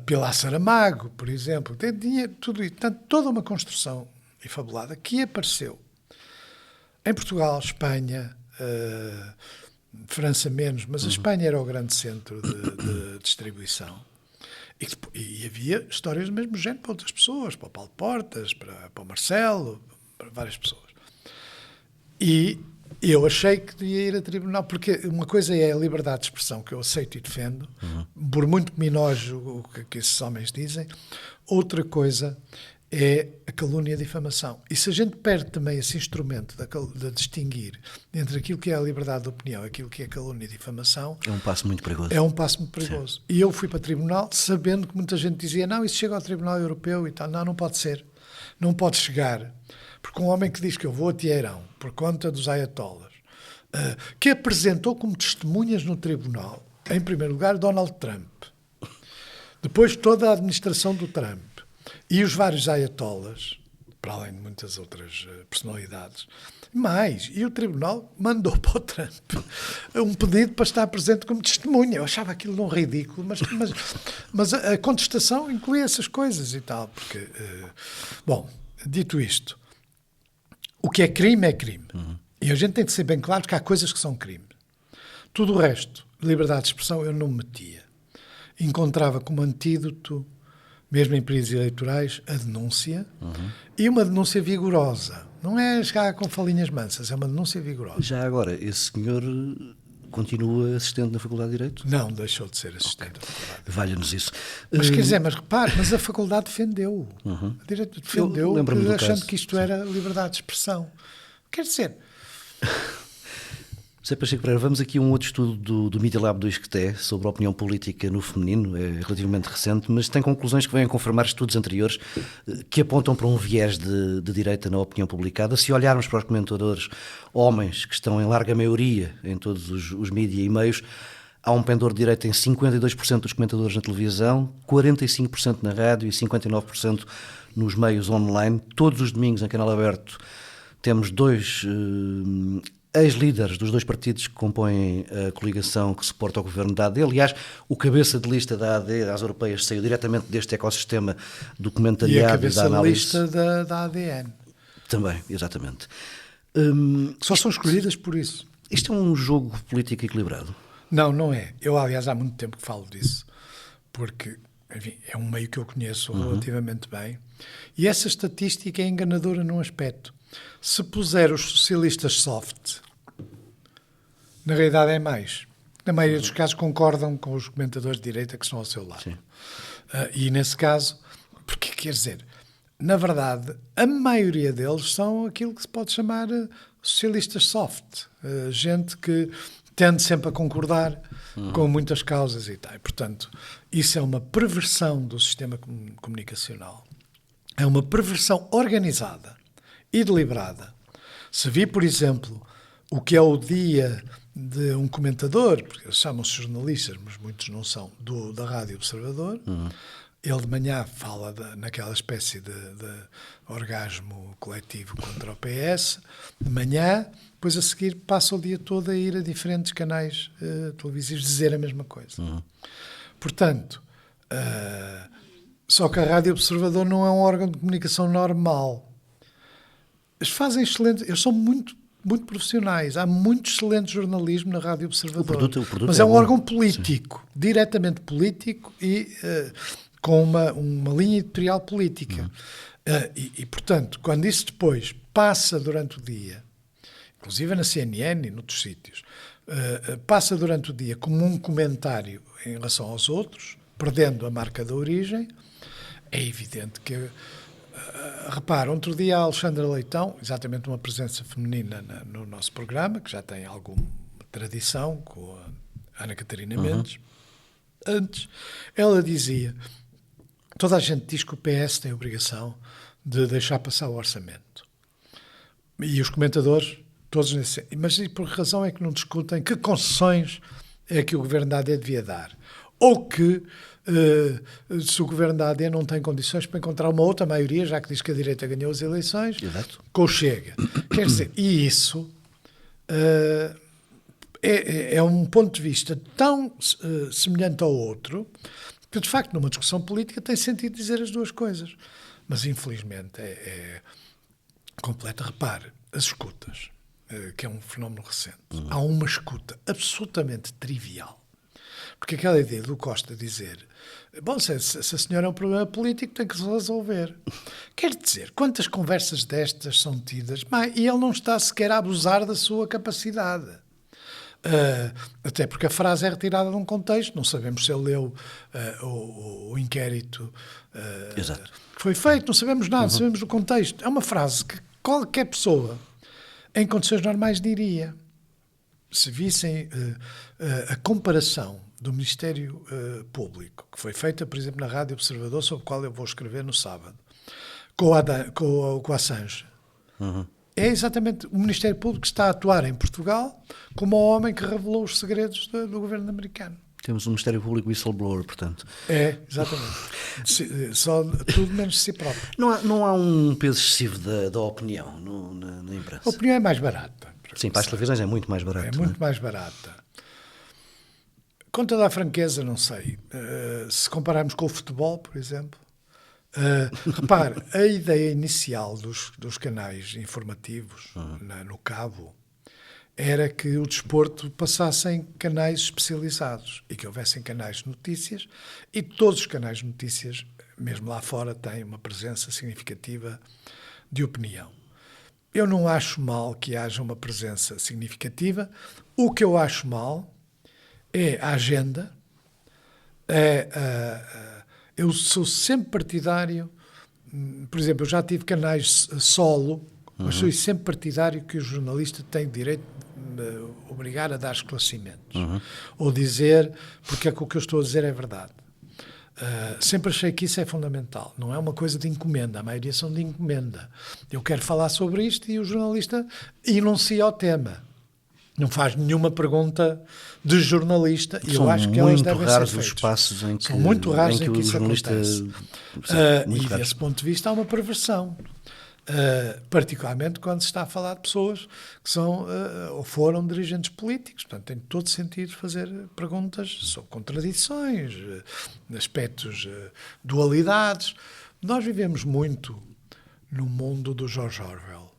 S2: pela Saramago, por exemplo. Tem dinheiro, tudo isso. Portanto, toda uma construção enfabulada que apareceu em Portugal, Espanha, França menos, mas a Espanha era o grande centro de distribuição. E havia histórias do mesmo género para outras pessoas, para o Paulo Portas, para o Marcelo, para várias pessoas. E eu achei que devia ir a tribunal, porque uma coisa é a liberdade de expressão, que eu aceito e defendo, por muito que me enoje o que esses homens dizem. Outra coisa é a calúnia e a difamação. E se a gente perde também esse instrumento de distinguir entre aquilo que é a liberdade de opinião e aquilo que é a calúnia e a difamação...
S1: É um passo muito perigoso.
S2: É um passo muito perigoso. Sim. E eu fui para o tribunal sabendo que muita gente dizia, não, isso chega ao Tribunal Europeu e tal. Não pode ser. Não pode chegar. Porque um homem que diz que eu vou a Teherão por conta dos ayatollahs, que apresentou como testemunhas no tribunal, em primeiro lugar, Donald Trump. Depois toda a administração do Trump. E os vários ayatollahs, para além de muitas outras personalidades, e o tribunal mandou para o Trump um pedido para estar presente como testemunha. Eu achava aquilo um ridículo, mas a contestação inclui essas coisas e tal. Porque, bom, dito isto, o que é crime é crime. E a gente tem de ser bem claro que há coisas que são crime. Tudo o resto, liberdade de expressão, eu não me metia. Encontrava como antídoto, mesmo em períodos eleitorais, a denúncia, e uma denúncia vigorosa. Não é chegar com falinhas mansas, é uma denúncia vigorosa.
S1: Já agora, esse senhor continua assistente na Faculdade de Direito?
S2: Não, deixou de ser assistente da Faculdade.
S1: Valha-nos isso.
S2: Mas quer dizer, repare, mas a Faculdade defendeu. A Direito defendeu, achando que isto era liberdade de expressão. Quer dizer...
S1: José Pacheco Pereira, vamos aqui a um outro estudo do Media Lab do ISCTE sobre a opinião política no feminino, é relativamente recente, mas tem conclusões que vêm a confirmar estudos anteriores que apontam para um viés de direita na opinião publicada. Se olharmos para os comentadores homens, que estão em larga maioria em todos os mídia e meios, há um pendor de direita em 52% dos comentadores na televisão, 45% na rádio e 59% nos meios online. Todos os domingos em canal aberto temos dois... ex-líderes dos dois partidos que compõem a coligação que suporta o governo da AD. Aliás, o cabeça de lista da AD às europeias saiu diretamente deste ecossistema do comentariado e da análise.
S2: E a cabeça de lista da ADN.
S1: Também, exatamente.
S2: Só são escolhidas por isso.
S1: Isto é um jogo político equilibrado?
S2: Não, não é. Eu, aliás, há muito tempo que falo disso. Porque enfim, é um meio que eu conheço relativamente bem, e essa estatística é enganadora num aspecto. Se puser os socialistas soft, na realidade é mais. Na maioria dos casos concordam com os comentadores de direita que estão ao seu lado. E nesse caso, porque quer dizer, na verdade, a maioria deles são aquilo que se pode chamar socialistas soft. Gente que tende sempre a concordar com muitas causas e tal. E, portanto, isso é uma perversão do sistema comunicacional. É uma perversão organizada e deliberada. Se vi, por exemplo, o que é o dia de um comentador, porque eles chamam-se jornalistas, mas muitos não são, da Rádio Observador, ele de manhã fala naquela espécie de orgasmo coletivo contra o PS, de manhã, depois a seguir passa o dia todo a ir a diferentes canais televisivos dizer a mesma coisa. Portanto, só que a Rádio Observador não é um órgão de comunicação normal. Eles fazem excelente, eles são muito profissionais, há muito excelente jornalismo na Rádio Observador,
S1: o produto
S2: mas é um
S1: bom.
S2: órgão político, diretamente político e com uma linha editorial política. E, portanto, quando isso depois passa durante o dia, inclusive na CNN e noutros sítios, passa durante o dia como um comentário em relação aos outros, perdendo a marca da origem, é evidente que repara, outro dia a Alexandra Leitão, exatamente uma presença feminina no nosso programa, que já tem alguma tradição com a Ana Catarina Mendes, antes, ela dizia, toda a gente diz que o PS tem a obrigação de deixar passar o orçamento. E os comentadores, todos nesse... Mas por que razão é que não discutem que concessões é que o governo da AD devia dar? Ou que se o governo da AD não tem condições para encontrar uma outra maioria, já que diz que a direita ganhou as eleições, com o Chega. Quer dizer, e isso é um ponto de vista tão semelhante ao outro que, de facto, numa discussão política tem sentido dizer as duas coisas. Mas, infelizmente, é completa. Repare, as escutas, que é um fenómeno recente. Há uma escuta absolutamente trivial. Porque aquela ideia do Costa dizer, bom, se a senhora é um problema político, tem que se resolver. Quer dizer, quantas conversas destas são tidas, e ele não está sequer a abusar da sua capacidade. Até porque a frase é retirada de um contexto, não sabemos se ele leu o inquérito que foi feito, não sabemos nada, sabemos o contexto. É uma frase que qualquer pessoa, em condições normais, diria. Se vissem a comparação do Ministério Público, que foi feita, por exemplo, na Rádio Observador, sobre a qual eu vou escrever no sábado, com a Assange. É exatamente o Ministério Público que está a atuar em Portugal como o homem que revelou os segredos do governo americano.
S1: Temos um Ministério Público whistleblower, portanto.
S2: É, exatamente. Só tudo menos de si próprio.
S1: Não há um peso excessivo da opinião na imprensa?
S2: A opinião é mais barata.
S1: Sim, para as televisões é muito mais barato.
S2: É muito mais barata. Com toda a franqueza, não sei. Se compararmos com o futebol, por exemplo, repare, a ideia inicial dos canais informativos no cabo era que o desporto passasse em canais especializados e que houvessem canais de notícias, e todos os canais de notícias, mesmo lá fora, têm uma presença significativa de opinião. Eu não acho mal que haja uma presença significativa. O que eu acho mal é a agenda. Eu sou sempre partidário, por exemplo, eu já tive canais solo, mas sou sempre partidário que o jornalista tem direito de obrigar a dar esclarecimentos. Ou dizer porque é que o que eu estou a dizer é verdade. Sempre achei que isso é fundamental. Não é uma coisa de encomenda. A maioria são de encomenda. Eu quero falar sobre isto e o jornalista enuncia o tema. Não faz nenhuma pergunta de jornalista. E eu acho que elas devem ser feitas.
S1: Espaços em que,
S2: são muito raros em que
S1: o
S2: isso
S1: jornalista...
S2: acontece. E desse ponto de vista há uma perversão. Particularmente quando se está a falar de pessoas que são ou foram dirigentes políticos. Portanto, tem todo sentido fazer perguntas sobre contradições, aspectos, dualidades. Nós vivemos muito no mundo do George Orwell,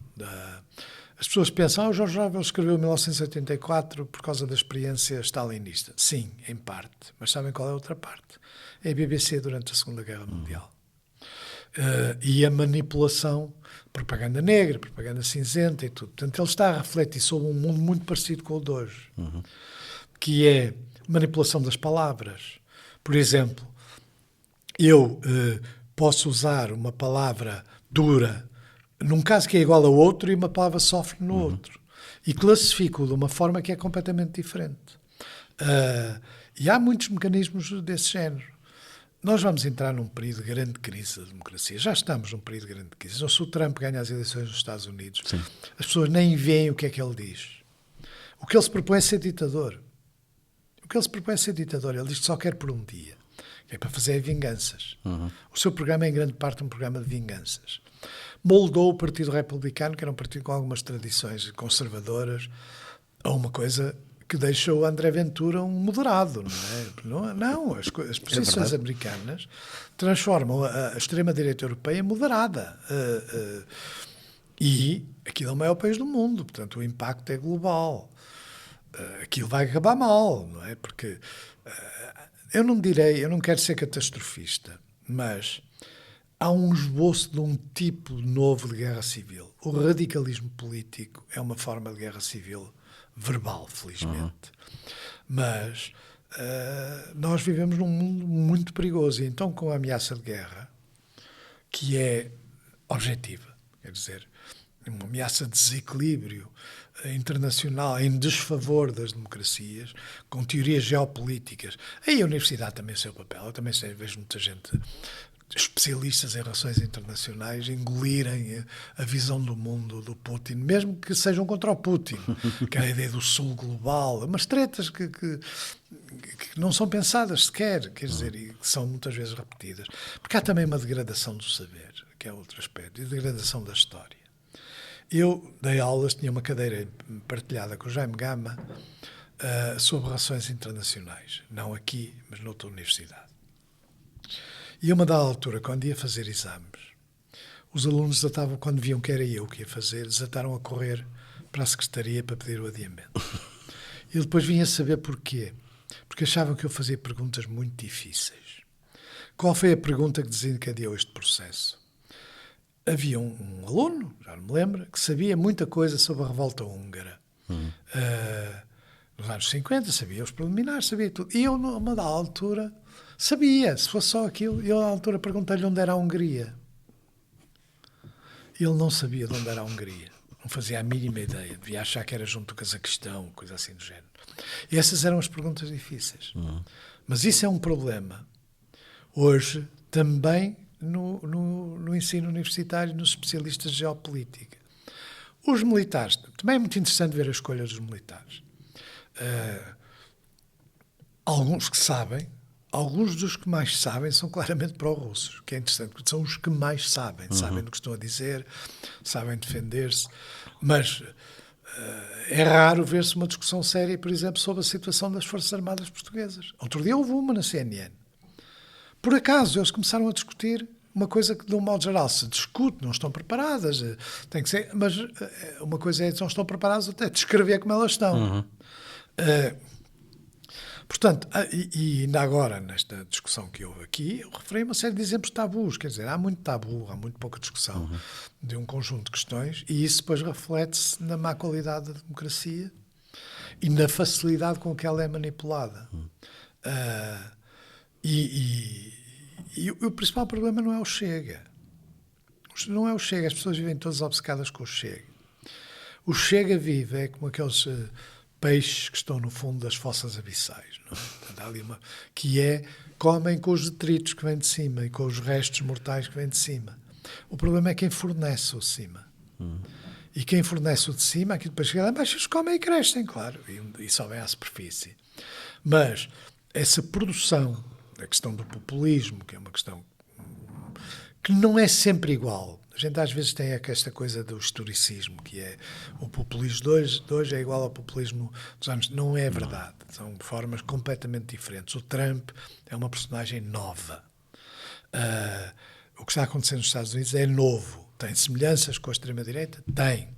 S2: As pessoas pensam, o George Orwell escreveu em 1984 por causa da experiência stalinista. Sim, em parte. Mas sabem qual é a outra parte? É a BBC durante a Segunda Guerra Mundial. E a manipulação, propaganda negra, propaganda cinzenta e tudo. Portanto, ele está a refletir sobre um mundo muito parecido com o de hoje, que é manipulação das palavras. Por exemplo, eu posso usar uma palavra dura num caso que é igual a outro e uma palavra soft no outro. E classifico de uma forma que é completamente diferente. E há muitos mecanismos desse género. Nós vamos entrar num período de grande crise da democracia. Já estamos num período de grande crise. Se o Trump ganha as eleições nos Estados Unidos, sim, as pessoas nem veem o que é que ele diz. O que ele se propõe é ser ditador. Ele diz que só quer por um dia. Que é para fazer vinganças. O seu programa é em grande parte um programa de vinganças. Moldou o Partido Republicano, que era um partido com algumas tradições conservadoras, a uma coisa que deixou André Ventura um moderado, não é? Não, as posições americanas transformam a extrema-direita europeia em moderada. E aquilo é o maior país do mundo, portanto o impacto é global. Aquilo vai acabar mal, não é? Porque eu não quero ser catastrofista, mas há um esboço de um tipo novo de guerra civil. O radicalismo político é uma forma de guerra civil verbal, felizmente. Mas nós vivemos num mundo muito perigoso. E então, com a ameaça de guerra, que é objetiva, quer dizer, uma ameaça de desequilíbrio internacional em desfavor das democracias, com teorias geopolíticas. Aí a universidade também tem o seu papel. Eu também vejo muita gente, especialistas em relações internacionais, engolirem a visão do mundo do Putin, mesmo que sejam contra o Putin, que é a ideia do sul global, umas tretas que não são pensadas sequer, quer dizer, e que são muitas vezes repetidas. Porque há também uma degradação do saber, que é outro aspecto, e degradação da história. Eu dei aulas, tinha uma cadeira partilhada com o Jaime Gama sobre relações internacionais, não aqui, mas noutra universidade. E a uma dada altura, quando ia fazer exames, os alunos desatavam, quando viam que era eu que ia fazer, desataram a correr para a secretaria para pedir o adiamento. E depois vinha saber porquê. Porque achavam que eu fazia perguntas muito difíceis. Qual foi a pergunta que desencadeou este processo? Havia um aluno, já não me lembro, que sabia muita coisa sobre a revolta húngara. Nos anos 50, sabia os preliminares, sabia tudo. E eu, a uma dada altura, sabia, se fosse só aquilo. Eu, à altura, perguntei-lhe onde era a Hungria. Ele não sabia de onde era a Hungria. Não fazia a mínima ideia. Devia achar que era junto do Cazaquistão, coisa assim do género. E essas eram as perguntas difíceis. Mas isso é um problema. Hoje, também no ensino universitário, nos especialistas de geopolítica. Os militares, também é muito interessante ver a escolha dos militares. Alguns que sabem, alguns dos que mais sabem são claramente pró-russos, que é interessante, porque são os que mais sabem, sabem do que estão a dizer, sabem defender-se, mas é raro ver-se uma discussão séria, por exemplo, sobre a situação das Forças Armadas Portuguesas. Outro dia houve uma na CNN. Por acaso, eles começaram a discutir uma coisa que, de um modo geral, se discute, não estão preparadas, tem que ser, mas uma coisa é que não estão preparadas até descrever como elas estão. Portanto, e ainda agora, nesta discussão que houve aqui, eu referi uma série de exemplos tabus, quer dizer, há muito tabu, há muito pouca discussão de um conjunto de questões, e isso depois reflete-se na má qualidade da democracia e na facilidade com que ela é manipulada. E o principal problema não é o Chega. Não é o Chega, as pessoas vivem todas obcecadas com o Chega. O Chega vive é como aqueles peixes que estão no fundo das fossas abissais, não é? Portanto, há ali comem com os detritos que vêm de cima e com os restos mortais que vêm de cima. O problema é quem fornece o de cima. E quem fornece o de cima, aqui depois chega lá embaixo, eles comem e crescem, claro, e sobem à superfície. Mas essa produção, a questão do populismo, que é uma questão que não é sempre igual. A gente às vezes tem esta coisa do historicismo, que é o populismo de hoje é igual ao populismo dos anos. Não é verdade. São formas completamente diferentes. O Trump é uma personagem nova. O que está acontecendo nos Estados Unidos é novo. Tem semelhanças com a extrema-direita? Tem.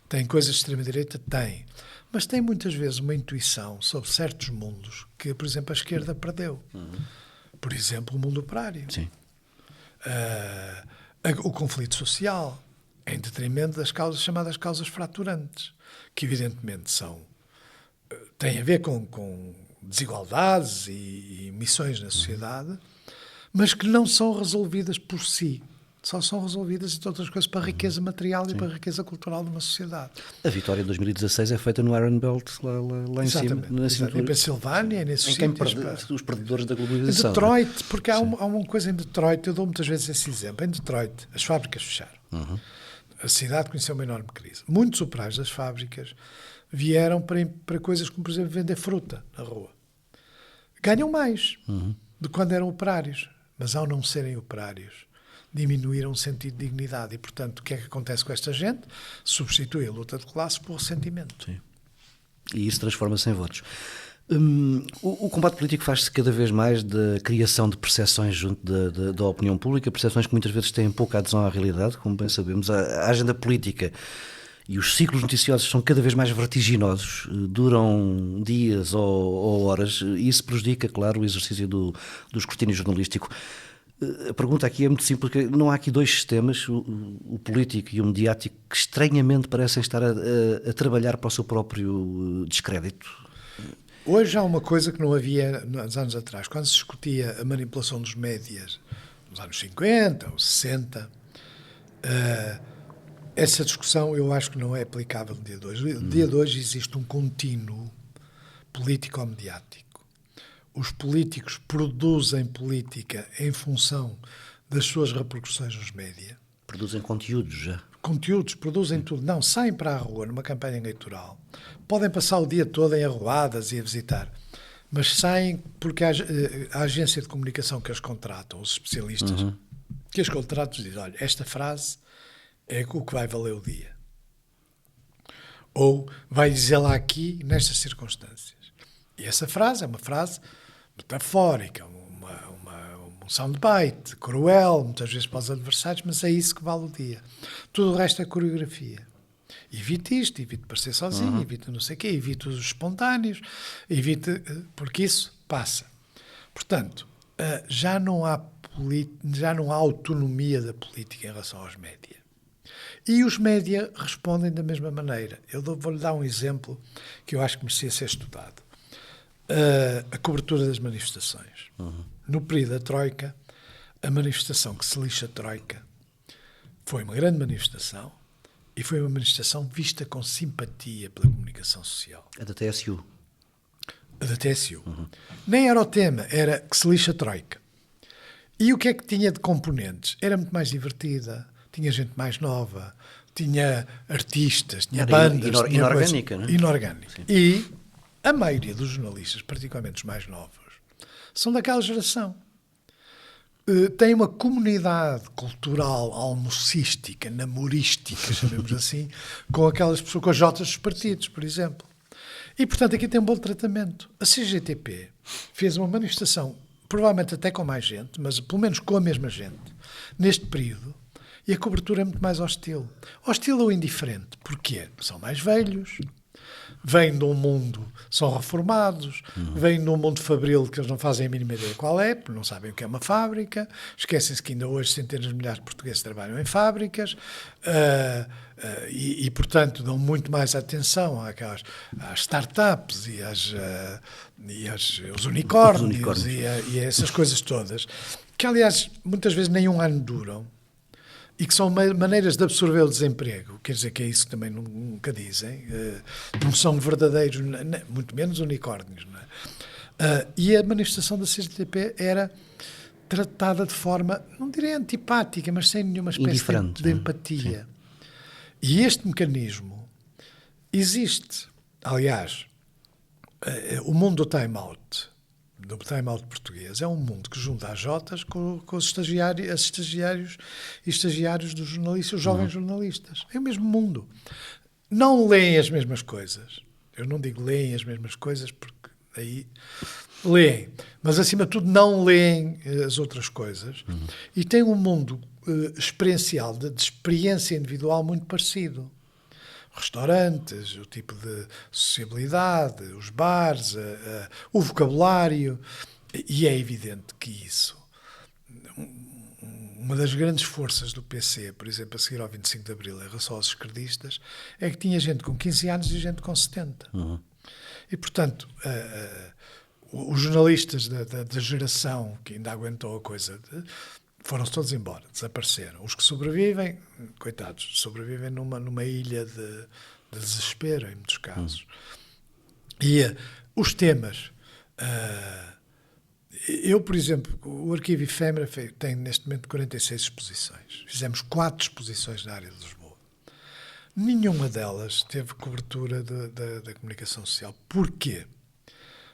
S2: Tem coisas de extrema-direita? Tem. Mas tem muitas vezes uma intuição sobre certos mundos que, por exemplo, a esquerda perdeu. Por exemplo, o mundo operário.
S1: Sim.
S2: O conflito social, em detrimento das causas chamadas causas fraturantes, que evidentemente têm a ver com desigualdades e missões na sociedade, mas que não são resolvidas por si. Só são resolvidas, entre outras coisas, para a riqueza material e para a riqueza cultural de uma sociedade.
S1: A vitória de 2016 é feita no Iron Belt, lá em cima. Na
S2: Em Pensilvânia, nesses sítios.
S1: Os perdedores da globalização.
S2: Em Detroit, porque há uma coisa em Detroit, eu dou muitas vezes esse exemplo. Em Detroit, as fábricas fecharam. A cidade conheceu uma enorme crise. Muitos operários das fábricas vieram para coisas como, por exemplo, vender fruta na rua. Ganham mais do que quando eram operários. Mas ao não serem operários, diminuíram o sentido de dignidade. E, portanto, o que é que acontece com esta gente? Substitui a luta de classe por ressentimento.
S1: Sim. E isso transforma-se em votos. O combate político faz-se cada vez mais da criação de percepções junto da opinião pública, percepções que muitas vezes têm pouca adesão à realidade, como bem sabemos. A agenda política e os ciclos noticiosos são cada vez mais vertiginosos, duram dias ou horas, e isso prejudica, claro, o exercício do escrutínio jornalístico. A pergunta aqui é muito simples, porque não há aqui dois sistemas, o político e o mediático, que estranhamente parecem estar a trabalhar para o seu próprio descrédito.
S2: Hoje há uma coisa que não havia nos anos atrás. Quando se discutia a manipulação dos médias, nos anos 50 ou 60, essa discussão eu acho que não é aplicável no dia de hoje. No dia de hoje existe um contínuo político-mediático. Os políticos produzem política em função das suas repercussões nos média.
S1: Produzem conteúdos já.
S2: Conteúdos, produzem tudo. Não, saem para a rua numa campanha eleitoral. Podem passar o dia todo em arruadas e a visitar. Mas saem porque a agência de comunicação que as contratam, os especialistas, que as contratam, dizem, olha, esta frase é o que vai valer o dia. Ou vai dizê-la aqui, nestas circunstâncias. E essa frase é uma frase metafórica, uma soundbite, cruel, muitas vezes para os adversários, mas é isso que vale o dia. Tudo o resto é coreografia. Evite isto, evite parecer sozinho, evite não sei o quê, evite os espontâneos, porque isso passa. Portanto, já não há autonomia da política em relação aos média. E os média respondem da mesma maneira. Eu vou-lhe dar um exemplo que eu acho que merecia ser estudado. A cobertura das manifestações. No período da Troika, a manifestação que se lixa a Troika foi uma grande manifestação e foi uma manifestação vista com simpatia pela comunicação social.
S1: A da TSU.
S2: A da TSU. Nem era o tema, era que se lixa a Troika. E o que é que tinha de componentes? Era muito mais divertida, tinha gente mais nova, tinha artistas, tinha bandas.
S1: Inorgânica, não é?
S2: Inorgânica.
S1: Sim.
S2: E a maioria dos jornalistas, particularmente os mais novos, são daquela geração. Tem uma comunidade cultural, almocística, namorística, chamemos assim, com aquelas pessoas, com as jotas dos partidos, por exemplo. E, portanto, aqui tem um bom tratamento. A CGTP fez uma manifestação, provavelmente até com mais gente, mas pelo menos com a mesma gente, neste período, e a cobertura é muito mais hostil. Hostil ou indiferente. Porquê? São mais velhos, vêm de um mundo, são reformados, vêm de um mundo fabril que eles não fazem a mínima ideia qual é, porque não sabem o que é uma fábrica, esquecem-se que ainda hoje centenas de milhares de portugueses trabalham em fábricas e, portanto, dão muito mais atenção às startups e aos unicórnios e a essas coisas todas, que, aliás, muitas vezes nem um ano duram, e que são maneiras de absorver o desemprego, quer dizer que é isso que também nunca dizem, não são verdadeiros, muito menos unicórnios. Não é? E a manifestação da CGTP era tratada de forma, não direi antipática, mas sem nenhuma espécie de empatia. E este mecanismo existe. Aliás, o mundo do time-out, do time-out português, é um mundo que junta as Jotas com os estagiários e estagiários dos jornalistas, os jovens jornalistas. É o mesmo mundo. Não leem as mesmas coisas. Eu não digo leem as mesmas coisas, porque aí leem. Mas, acima de tudo, não leem as outras coisas. E têm um mundo experiencial, de experiência individual muito parecido. restaurantes, o tipo de sociabilidade, os bares, o vocabulário, e é evidente que isso, uma das grandes forças do PC, por exemplo, a seguir ao 25 de Abril, em relação aos esquerdistas, é que tinha gente com 15 anos e gente com 70. E, portanto, os jornalistas da geração que ainda aguentou a coisa, foram-se todos embora, desapareceram. Os que sobrevivem, coitados, sobrevivem numa ilha de desespero, em muitos casos. E os temas... eu, por exemplo, o Arquivo Efêmera tem neste momento 46 exposições. Fizemos 4 exposições na área de Lisboa. Nenhuma delas teve cobertura da comunicação social. Porquê?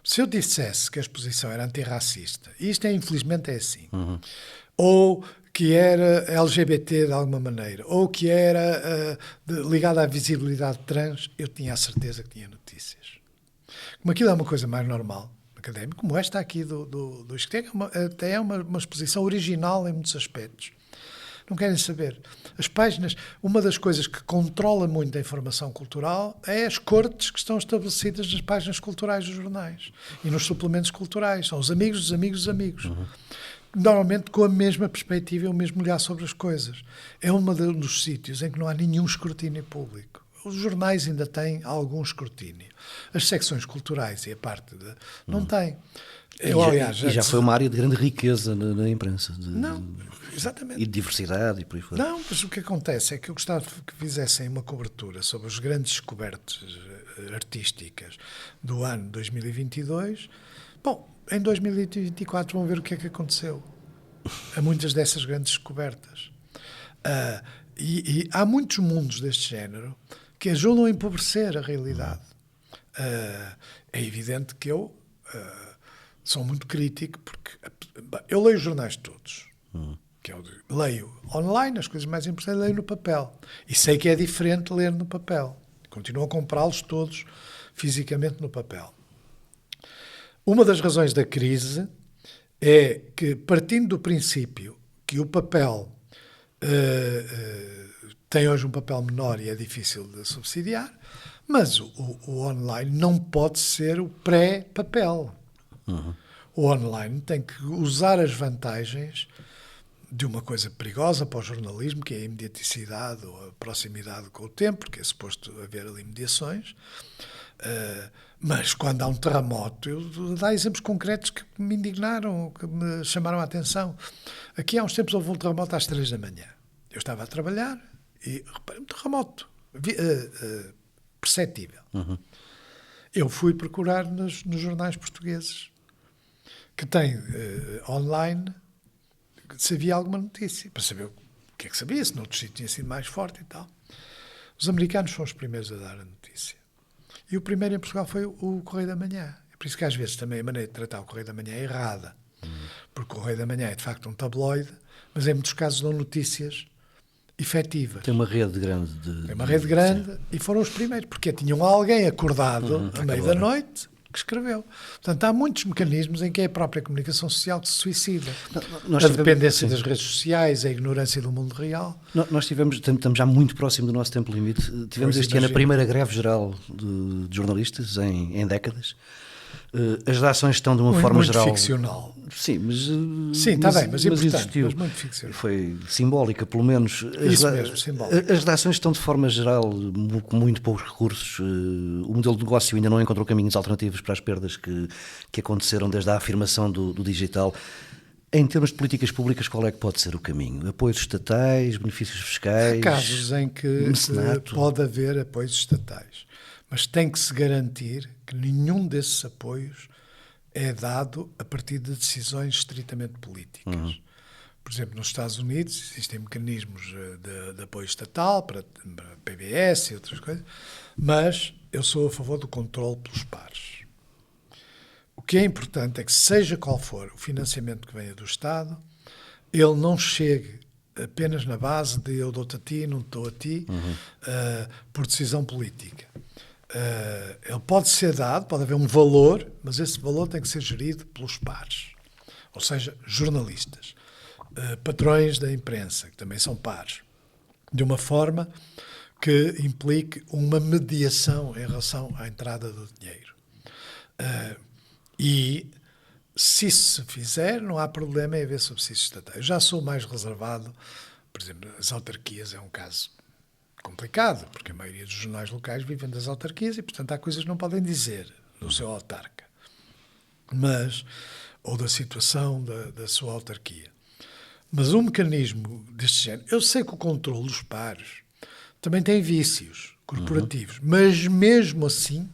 S2: Se eu dissesse que a exposição era antirracista, e isto infelizmente é assim, ou que era LGBT de alguma maneira, ou que era ligada à visibilidade trans, eu tinha a certeza que tinha notícias. Como aquilo é uma coisa mais normal, académico, como esta aqui do ISCTE, até é uma exposição original em muitos aspectos. Não querem saber. As páginas, uma das coisas que controla muito a informação cultural é as cortes que estão estabelecidas nas páginas culturais dos jornais e nos suplementos culturais. São os amigos dos amigos dos amigos. Normalmente com a mesma perspectiva e o mesmo olhar sobre as coisas. É um dos sítios em que não há nenhum escrutínio público. Os jornais ainda têm algum escrutínio. As secções culturais e a parte não têm.
S1: E já foi uma área de grande riqueza na imprensa.
S2: Não, exatamente.
S1: E de diversidade e por aí fora.
S2: Não, mas o que acontece é que eu gostava que fizessem uma cobertura sobre as grandes descobertas artísticas do ano 2022. Bom, em 2024 vão ver o que é que aconteceu a muitas dessas grandes descobertas. E há muitos mundos deste género que ajudam a empobrecer a realidade. É evidente que eu sou muito crítico, porque eu leio os jornais todos. Leio online, as coisas mais importantes, leio no papel. E sei que é diferente ler no papel. Continuo a comprá-los todos fisicamente no papel. Uma das razões da crise é que, partindo do princípio que o papel tem hoje um papel menor e é difícil de subsidiar, mas o online não pode ser o pré-papel. O online tem que usar as vantagens de uma coisa perigosa para o jornalismo, que é a imediaticidade ou a proximidade com o tempo, porque é suposto haver ali mediações. Mas quando há um terremoto, eu dou exemplos concretos que me indignaram, que me chamaram a atenção. Aqui há uns tempos houve um terremoto às 3 da manhã. Eu estava a trabalhar e reparei um terremoto perceptível. Eu fui procurar nos jornais portugueses que têm online se havia alguma notícia, para saber o que é que sabia, se noutro sítio tinha sido mais forte e tal. Os americanos foram os primeiros a dar a notícia. E o primeiro em Portugal foi o Correio da Manhã. É por isso que às vezes também a maneira de tratar o Correio da Manhã é errada. Porque o Correio da Manhã é de facto um tabloide, mas em muitos casos dão notícias efetivas.
S1: Tem uma rede grande.
S2: Tem uma rede grande e foram os primeiros, porque tinham alguém acordado à meia da noite que escreveu. Portanto, há muitos mecanismos em que é a própria comunicação social que se suicida. A dependência das redes sociais, a ignorância do mundo real.
S1: Nós estamos já muito próximo do nosso tempo limite. Tivemos este ano a primeira greve geral de jornalistas em décadas. As redações estão de uma forma
S2: muito
S1: geral...
S2: ficcional.
S1: Sim, mas...
S2: Sim, está bem, mas importante,
S1: existiu.
S2: mas muito ficcional.
S1: Foi simbólica, pelo menos.
S2: Isso mesmo, simbólica.
S1: As redações estão de forma geral com muito poucos recursos. O modelo de negócio ainda não encontrou caminhos alternativos para as perdas que aconteceram desde a afirmação do digital. Em termos de políticas públicas, qual é que pode ser o caminho? Apoios estatais, benefícios fiscais?
S2: Há casos em que pode haver apoios estatais, mas tem que se garantir que nenhum desses apoios é dado a partir de decisões estritamente políticas. Por exemplo, nos Estados Unidos existem mecanismos de apoio estatal para PBS e outras coisas, mas eu sou a favor do controle pelos pares. O que é importante é que, seja qual for o financiamento que venha do Estado, ele não chegue apenas na base de eu dou-te a ti, não te dou a ti, por decisão política. Ele pode ser dado, pode haver um valor, mas esse valor tem que ser gerido pelos pares, ou seja, jornalistas, patrões da imprensa, que também são pares, de uma forma que implique uma mediação em relação à entrada do dinheiro. E se isso se fizer, não há problema em haver subsídios estatais. Eu já sou mais reservado, por exemplo, as autarquias é um caso complicado, porque a maioria dos jornais locais vivem das autarquias e, portanto, há coisas que não podem dizer do seu autarca, ou da situação da sua autarquia. Mas um mecanismo deste género, eu sei que o controle dos pares também tem vícios corporativos, mas mesmo assim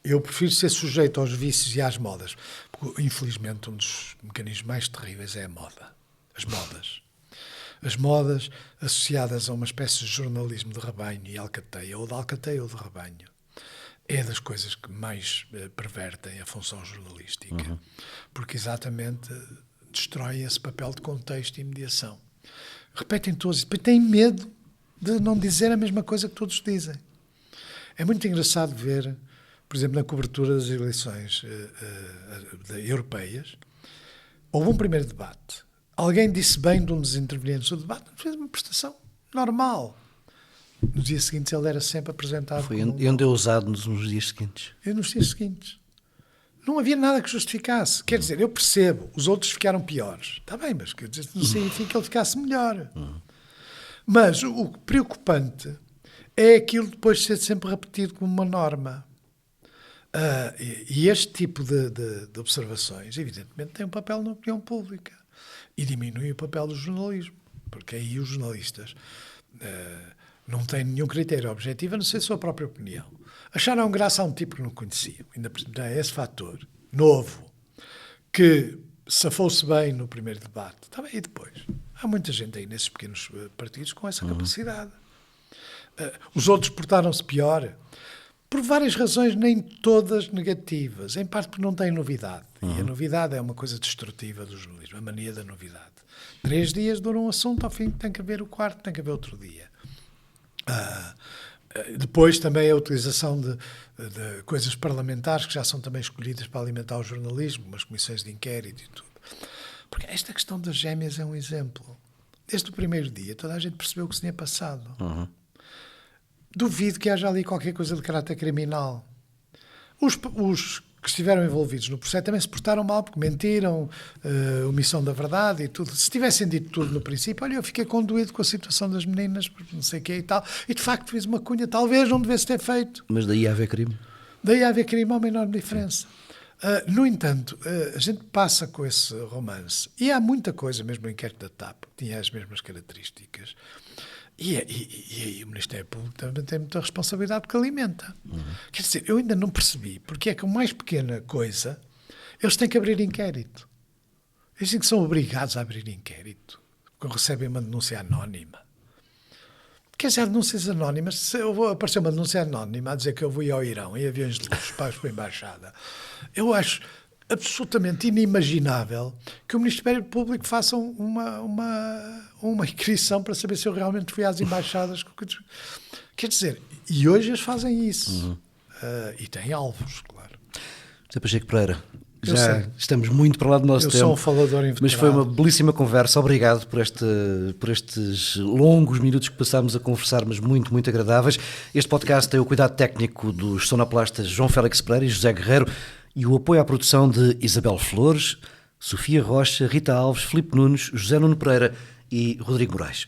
S2: eu prefiro ser sujeito aos vícios e às modas. Porque, infelizmente, um dos mecanismos mais terríveis é a moda. As modas. As modas associadas a uma espécie de jornalismo de rebanho e alcateia, ou de alcateia ou de rebanho, é das coisas que mais pervertem a função jornalística. Porque exatamente destrói esse papel de contexto e mediação. Repetem todos, depois têm medo de não dizer a mesma coisa que todos dizem. É muito engraçado ver, por exemplo, na cobertura das eleições europeias, houve um primeiro debate. Alguém disse bem de um dos intervenientes do debate, fez uma prestação normal. No dia seguinte ele era sempre apresentado.
S1: Foi endeusado nos dias seguintes.
S2: E nos dias seguintes. Não havia nada que justificasse. Quer dizer, eu percebo, os outros ficaram piores. Está bem, mas quer dizer, não significa que ele ficasse melhor. Mas o preocupante é aquilo depois ser sempre repetido como uma norma. E este tipo de observações, evidentemente, tem um papel na opinião pública e diminui o papel do jornalismo, porque aí os jornalistas não têm nenhum critério objetivo a não ser a sua própria opinião. Acharam graça a um tipo que não conheciam, ainda por cima é esse fator novo, que safou-se bem no primeiro debate. Está bem, e depois? Há muita gente aí nesses pequenos partidos com essa capacidade. Os outros portaram-se pior, por várias razões, nem todas negativas, em parte porque não têm novidade. E a novidade é uma coisa destrutiva do jornalismo, a mania da novidade. 3 dias dura um assunto, ao fim tem que haver o quarto, tem que haver outro dia. Depois também a utilização de coisas parlamentares que já são também escolhidas para alimentar o jornalismo, umas comissões de inquérito e tudo. Porque esta questão das gêmeas é um exemplo. Desde o primeiro dia toda a gente percebeu o que se tinha passado. Duvido que haja ali qualquer coisa de caráter criminal. Os que estiveram envolvidos no processo também se portaram mal, porque mentiram, omissão da verdade e tudo. Se tivessem dito tudo no princípio, olha, eu fiquei condoído com a situação das meninas, não sei o quê e tal, e de facto fiz uma cunha, talvez não devesse ter feito.
S1: Mas daí a haver crime?
S2: Daí a haver crime há uma enorme diferença. No entanto, a gente passa com esse romance, e há muita coisa, mesmo no inquérito da TAP, que tinha as mesmas características, e aí o Ministério Público também tem muita responsabilidade porque alimenta. Quer dizer, eu ainda não percebi porque é que a mais pequena coisa eles têm que abrir inquérito. Eles dizem que são obrigados a abrir inquérito quando recebem uma denúncia anónima. Quer dizer, denúncias anónimas, se eu vou aparecer uma denúncia anónima a dizer que eu vou ir ao Irão em aviões de luxo pagos pela Embaixada, eu acho absolutamente inimaginável que o Ministério Público faça uma inquirição para saber se eu realmente fui às embaixadas. Quer dizer, e hoje eles fazem isso. E têm alvos, claro.
S1: Sr. Pacheco Pereira, já estamos muito para lá do nosso tempo.
S2: Eu sou um falador inveterado.
S1: Mas foi uma belíssima conversa. Obrigado por estes longos minutos que passámos a conversar, mas muito, muito agradáveis. Este podcast tem o cuidado técnico dos sonoplastas João Félix Pereira e José Guerreiro e o apoio à produção de Isabel Flores, Sofia Rocha, Rita Alves, Filipe Nunes, José Nuno Pereira e Rodrigo Moraes.